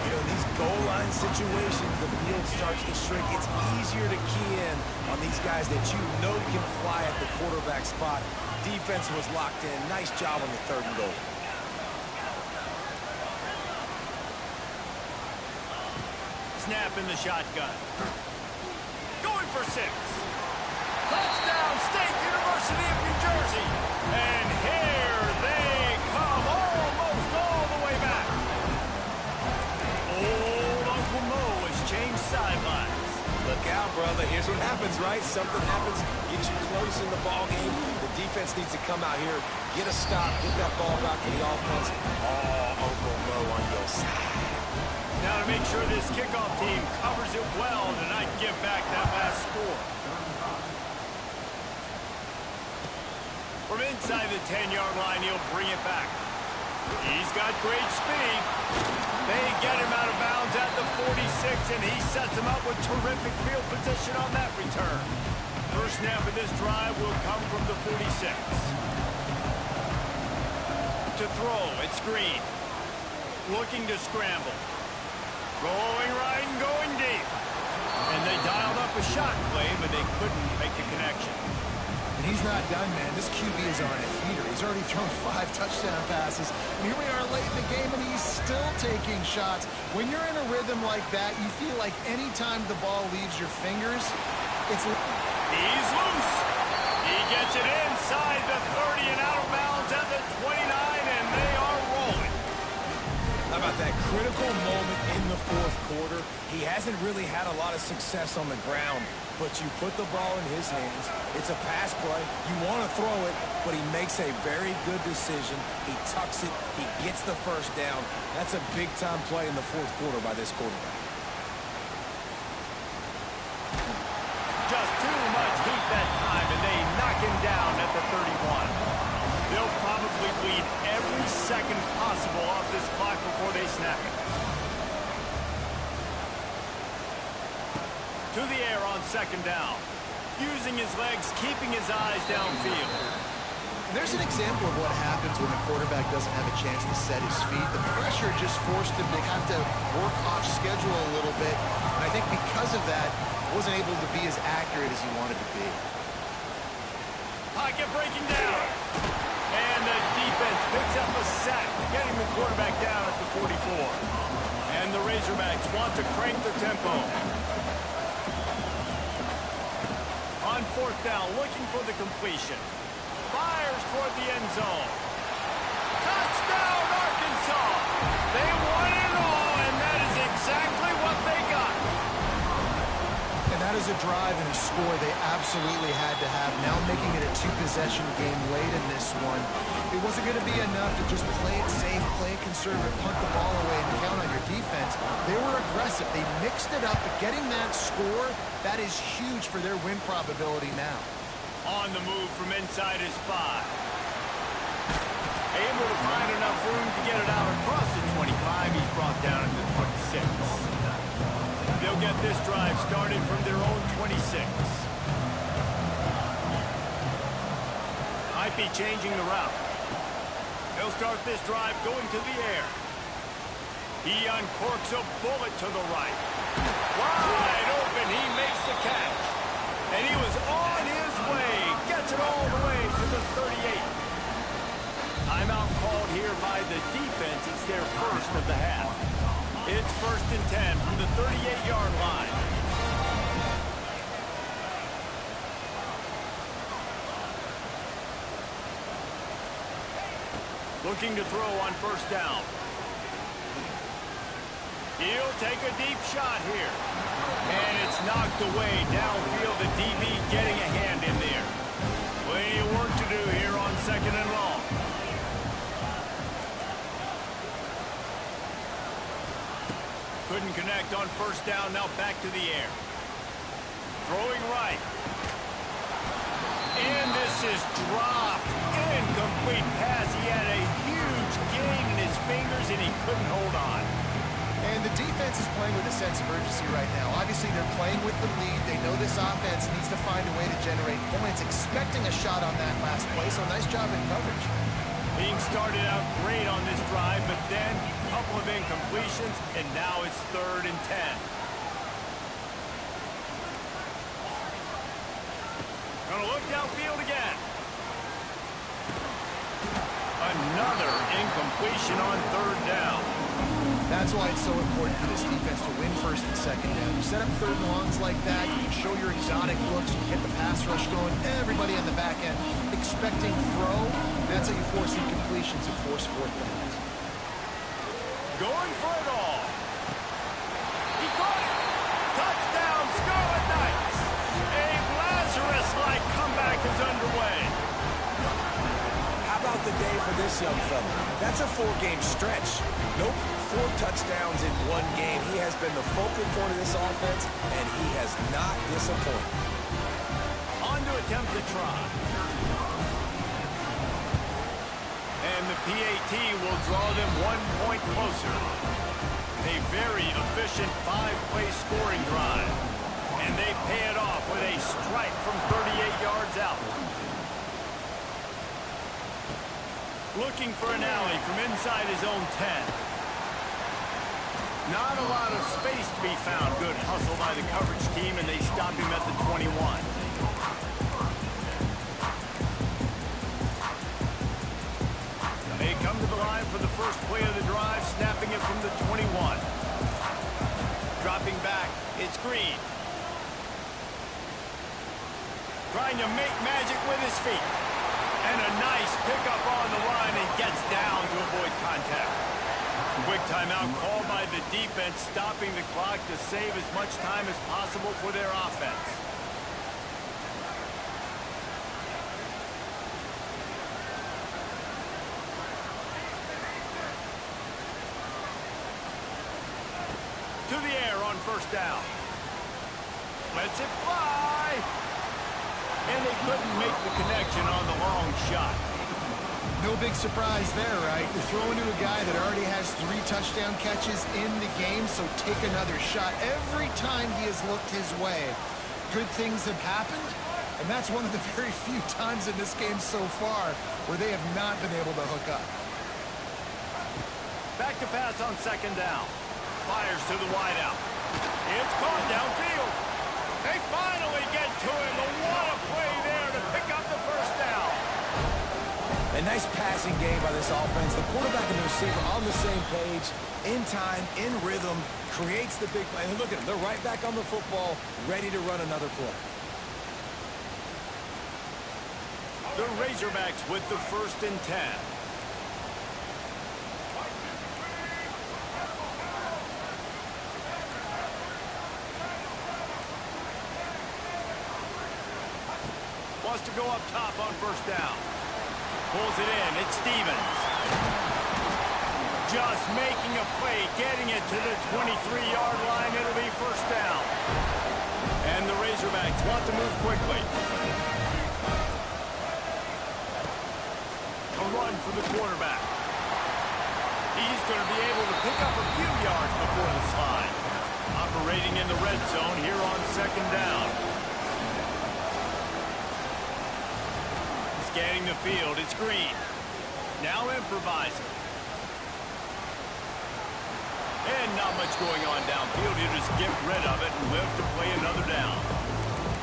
C: You know, these goal line situations, the field starts to shrink. It's easier to key in on these guys that you know can fly at the quarterback spot. Defense was locked in. Nice job on the 3rd and goal.
A: Snap in the shotgun. Going for 6. Touchdown, State University of New Jersey. And here they come, almost all the way back. Old Uncle Mo has changed sidelines.
C: Look out, brother. Here's what happens, right? Something happens, get you close in the ball game. The defense needs to come out here, get a stop, get that ball back to the offense. Oh, Uncle Mo on your side.
A: Now to make sure this kickoff team covers it well and not give back that last score. From inside the 10-yard line, he'll bring it back. He's got great speed. They get him out of bounds at the 46, and he sets him up with terrific field position on that return. First snap of this drive will come from the 46. To throw, it's Green. Looking to scramble. Rolling right and going deep. And they dialed up a shot play, but they couldn't make the connection.
B: And he's not done, man. This QB is on a heater. He's already thrown 5 touchdown passes. And here we are late in the game, and he's still taking shots. When you're in a rhythm like that, you feel like any time the ball leaves your fingers, it's...
A: He's loose. He gets it inside the 30 and out of bounds at the 29, and they are rolling.
C: How about that critical moment in the 4th quarter? He hasn't really had a lot of success on the ground, but you put the ball in his hands. It's a pass play. You want to throw it, but he makes a very good decision. He tucks it. He gets the 1st down. That's a big-time play in the 4th quarter by this quarterback.
A: Just too much heat that time, and they knock him down at the 31. They'll probably bleed every second possible off this clock before they snap it. To the air on 2nd down. Using his legs, keeping his eyes downfield.
B: There's an example of what happens when a quarterback doesn't have a chance to set his feet. The pressure just forced him to have to work off schedule a little bit. And I think because of that, wasn't able to be as accurate as he wanted to be.
A: Pocket breaking down. And the defense picks up a sack, getting the quarterback down at the 44. And the Razorbacks want to crank the tempo. On 4th down, looking for the completion. Fires toward the end zone. Touchdown, Arkansas! They won it all, and that is exactly what they got.
B: And that is a drive and a score they absolutely had to have. Now making it a two-possession game late in this one. It wasn't going to be enough to just play it safe, play it conservative, punt the ball away, and count on your defense. They were aggressive. They mixed it up, but getting that score, that is huge for their win probability now.
A: On the move from inside his 5. Able to find enough room to get it out across the 25. He's brought down at the 26. They'll get this drive started from their own 26. Might be changing the route. They'll start this drive going to the air. He uncorks a bullet to the right. Wide open, he makes the catch. And he was on his way. Gets it all the way to the 38. Timeout called here by the defense. It's their first of the half. It's 1st and 10 from the 38-yard line. Looking to throw on 1st down. He'll take a deep shot here. And it's knocked away downfield. The DB getting a hand in there. Plenty of work to do here on 2nd and long. Couldn't connect on 1st down. Now back to the air. Throwing right. And this is dropped. Incomplete pass. He had a huge gain in his fingers, and he couldn't hold on.
B: And the defense is playing with a sense of urgency right now. Obviously, they're playing with the lead. They know this offense needs to find a way to generate points, expecting a shot on that last play, so nice job in coverage.
A: Being started out great on this drive, but then a couple of incompletions, and now it's 3rd and 10. Gonna look downfield again. Another incompletion on 3rd down.
B: That's why it's so important for this defense to win 1st and 2nd down. You set up 3rd and longs like that, you can show your exotic looks, you can get the pass rush going, everybody on the back end expecting throw. That's how you force incompletions and force 4th downs.
A: Going for it all. He caught it. Touchdown, Scarlet Knights. A Lazarus-like comeback is underway.
C: How about the day for this young fella? That's a 4-game stretch. Nope, 4 touchdowns in 1 game. He has been the focal point of this offense, and he has not disappointed.
A: On to attempt the try. And the PAT will draw them 1 point closer. A very efficient 5-play scoring drive. And they pay it off with a strike from 38 yards out. Looking for an alley from inside his own 10. Not a lot of space to be found. Good hustle by the coverage team, and they stop him at the 21. They come to the line for the first play of the drive, snapping it from the 21. Dropping back, it's Green. Trying to make magic with his feet. And a nice pickup on the line and gets down to avoid contact. Quick timeout called by the defense, stopping the clock to save as much time as possible for their offense. To the air on 1st down. Lets it fly. And they couldn't make the connection on the long shot.
B: No big surprise there, right? You're throwing to a guy that already has 3 touchdown catches in the game, so take another shot. Every time he has looked his way, good things have happened, and that's one of the very few times in this game so far where they have not been able to hook up.
A: Back to pass on 2nd down. Fires to the wideout. It's caught downfield. They finally get to him. But what a play there to pick up the 1st down.
C: A nice passing game by this offense. The quarterback and the receiver on the same page, in time, in rhythm, creates the big play. And look at them. They're right back on the football, ready to run another play.
A: The Razorbacks with the 1st and 10. wants to go up top on first down. Pulls it in. It's Stevens. Just making a play, getting it to the 23-yard line. It'll be first down. And the Razorbacks want to move quickly. A run for the quarterback. He's going to be able to pick up a few yards before the slide. Operating in the red zone here on second down. Scanning the field, it's Green. Now improvising. And not much going on downfield. He'll just get rid of it and live to play another down.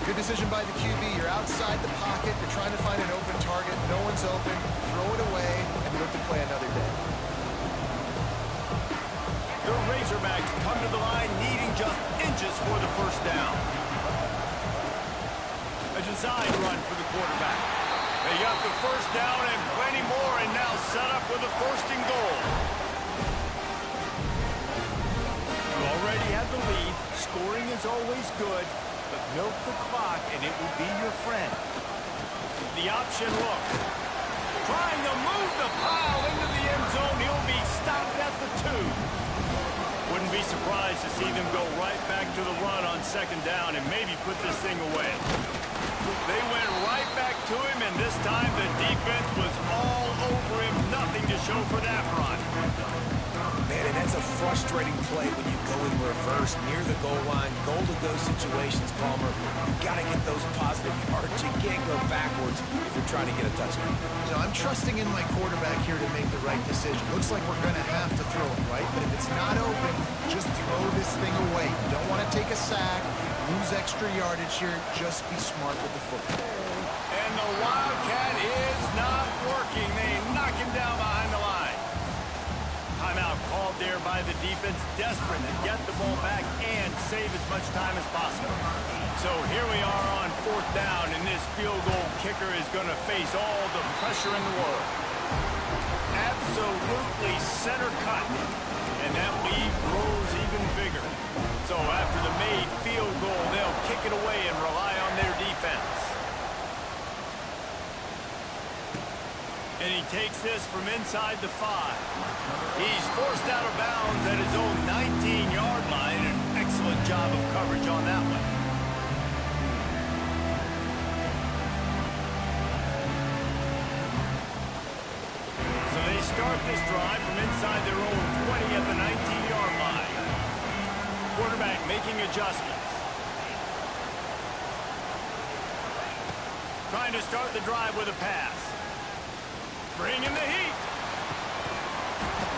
B: Good decision by the QB. You're outside the pocket. You're trying to find an open target. No one's open. Throw it away and live to play another day.
A: The Razorbacks come to the line needing just inches for the first down. A design run for the quarterback. They got the first down and plenty more, and now set up with a first and goal. You already have the lead. Scoring is always good, but milk the clock and it will be your friend. The option look. Trying to move the pile into the end zone. He'll be stopped at the 2. Wouldn't be surprised to see them go right back to the run on second down and maybe put this thing away. They went right back to him, and this time the defense was all over him. Nothing to show for that run.
C: Man, and that's a frustrating play when you go in reverse near the goal line. Goal-to-go situations, Palmer. You got to get those positive yards. You can't go backwards if you're trying to get a touchdown.
B: You know, I'm trusting in my quarterback here to make the right decision. Looks like we're going to have to throw it, right? But if it's not open, just throw this thing away. You don't want to take a sack, lose extra yardage here. Just be smart with the football.
A: And the Wildcat is not working. They knock him down behind the line. Timeout called there by the defense, desperate to get the ball back and save as much time as possible. So here we are on fourth down, and this field goal kicker is going to face all the pressure in the world. Absolutely center cut, and that lead grows even bigger. So after the made field goal, they'll kick it away and rely on their defense. And he takes this from inside the 5. He's forced out of bounds at his own 19-yard line. An excellent job of coverage on that one. So they start this drive from inside their own 20 at the 19-yard line. Quarterback making adjustments. Trying to start the drive with a pass. Bringing the heat.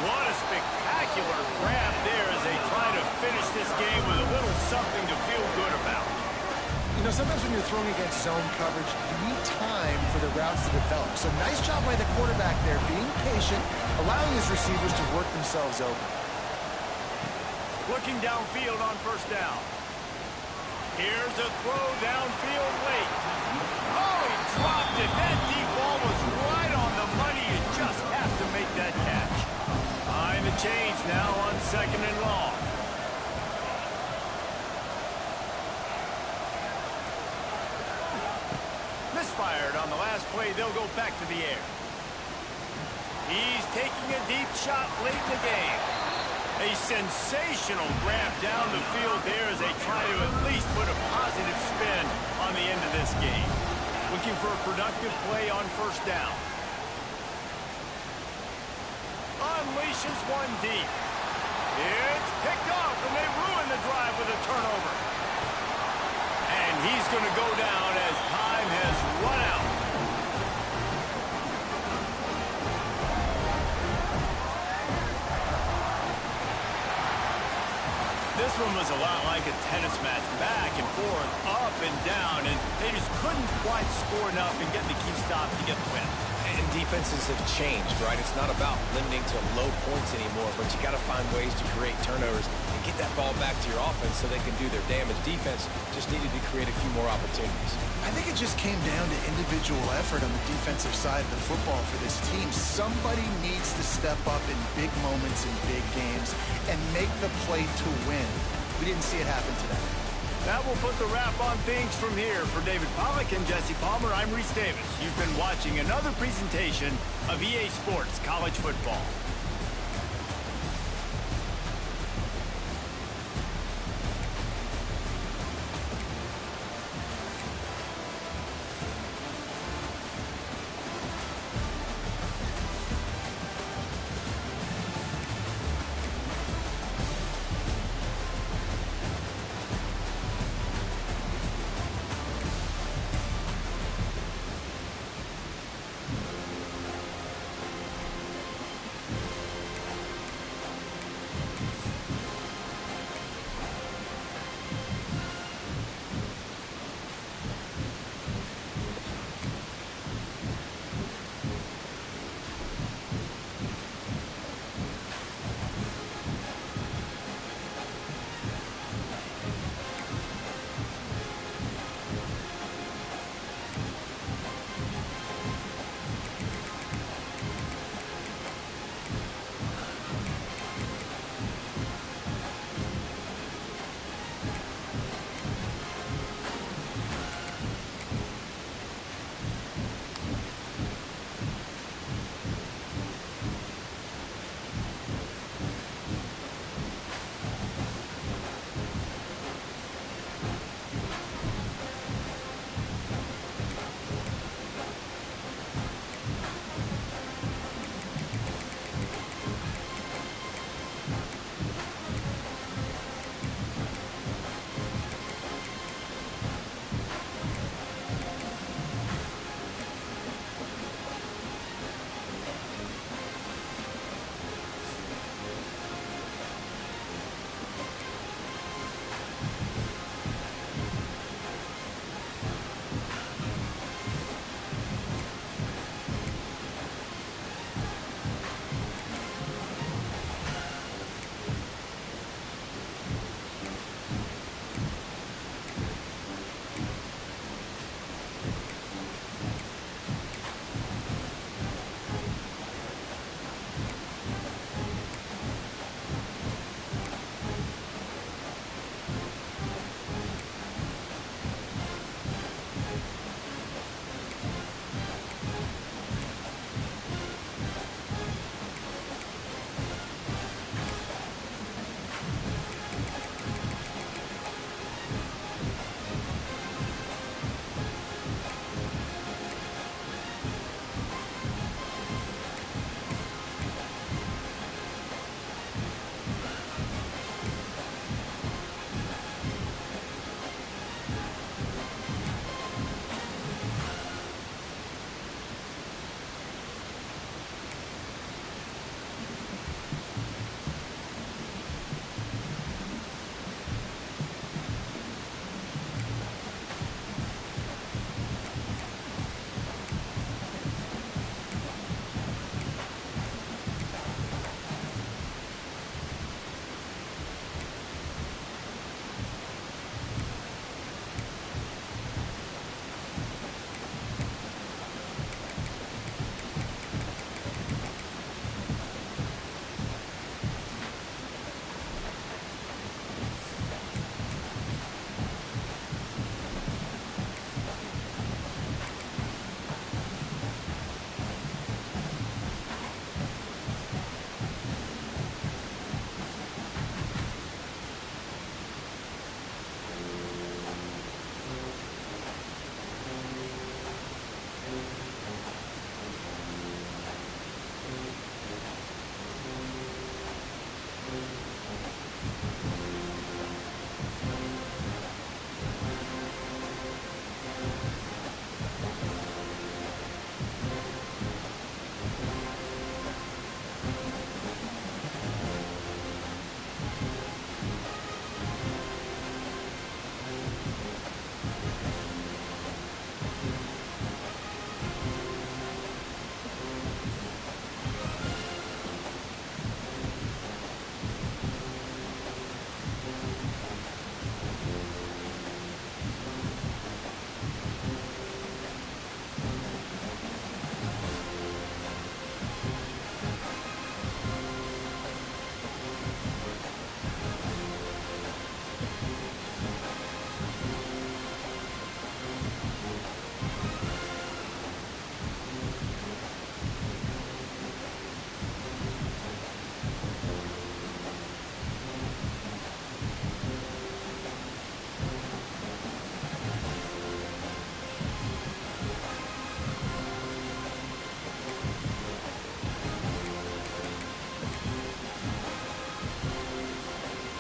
A: What a spectacular grab there as they try to finish this game with a little something to feel good about.
B: You know, sometimes when you're throwing against zone coverage, you need time for the routes to develop. So nice job by the quarterback there, being patient, allowing his receivers to work themselves open.
A: Looking downfield on first down. Here's a throw downfield late. Oh, he dropped it. That deep ball was right on the money. You just have to make that catch. Behind the chains now on second and long. Misfired on the last play. They'll go back to the air. He's taking a deep shot late in the game. A sensational grab down the field there as they try to at least put a positive spin on the end of this game. Looking for a productive play on first down. Unleashes one deep. It's picked off, and they ruin the drive with a turnover. And he's going to go down as time has run out. This one was a lot like a tennis match, back and forth, up and down, and they just couldn't quite score enough and get the key stop to get the win.
C: And defenses have changed, right? It's not about limiting to low points anymore, but you got to find ways to create turnovers and get that ball back to your offense so they can do their damage. Defense just needed to create a few more opportunities.
B: I think it just came down to individual effort on the defensive side of the football for this team. Somebody needs to step up in big moments in big games and make the play to win. We didn't see it happen today.
A: That will put the wrap on things from here. For David Pollack and Jesse Palmer, I'm Reese Davis. You've been watching another presentation of EA Sports College Football.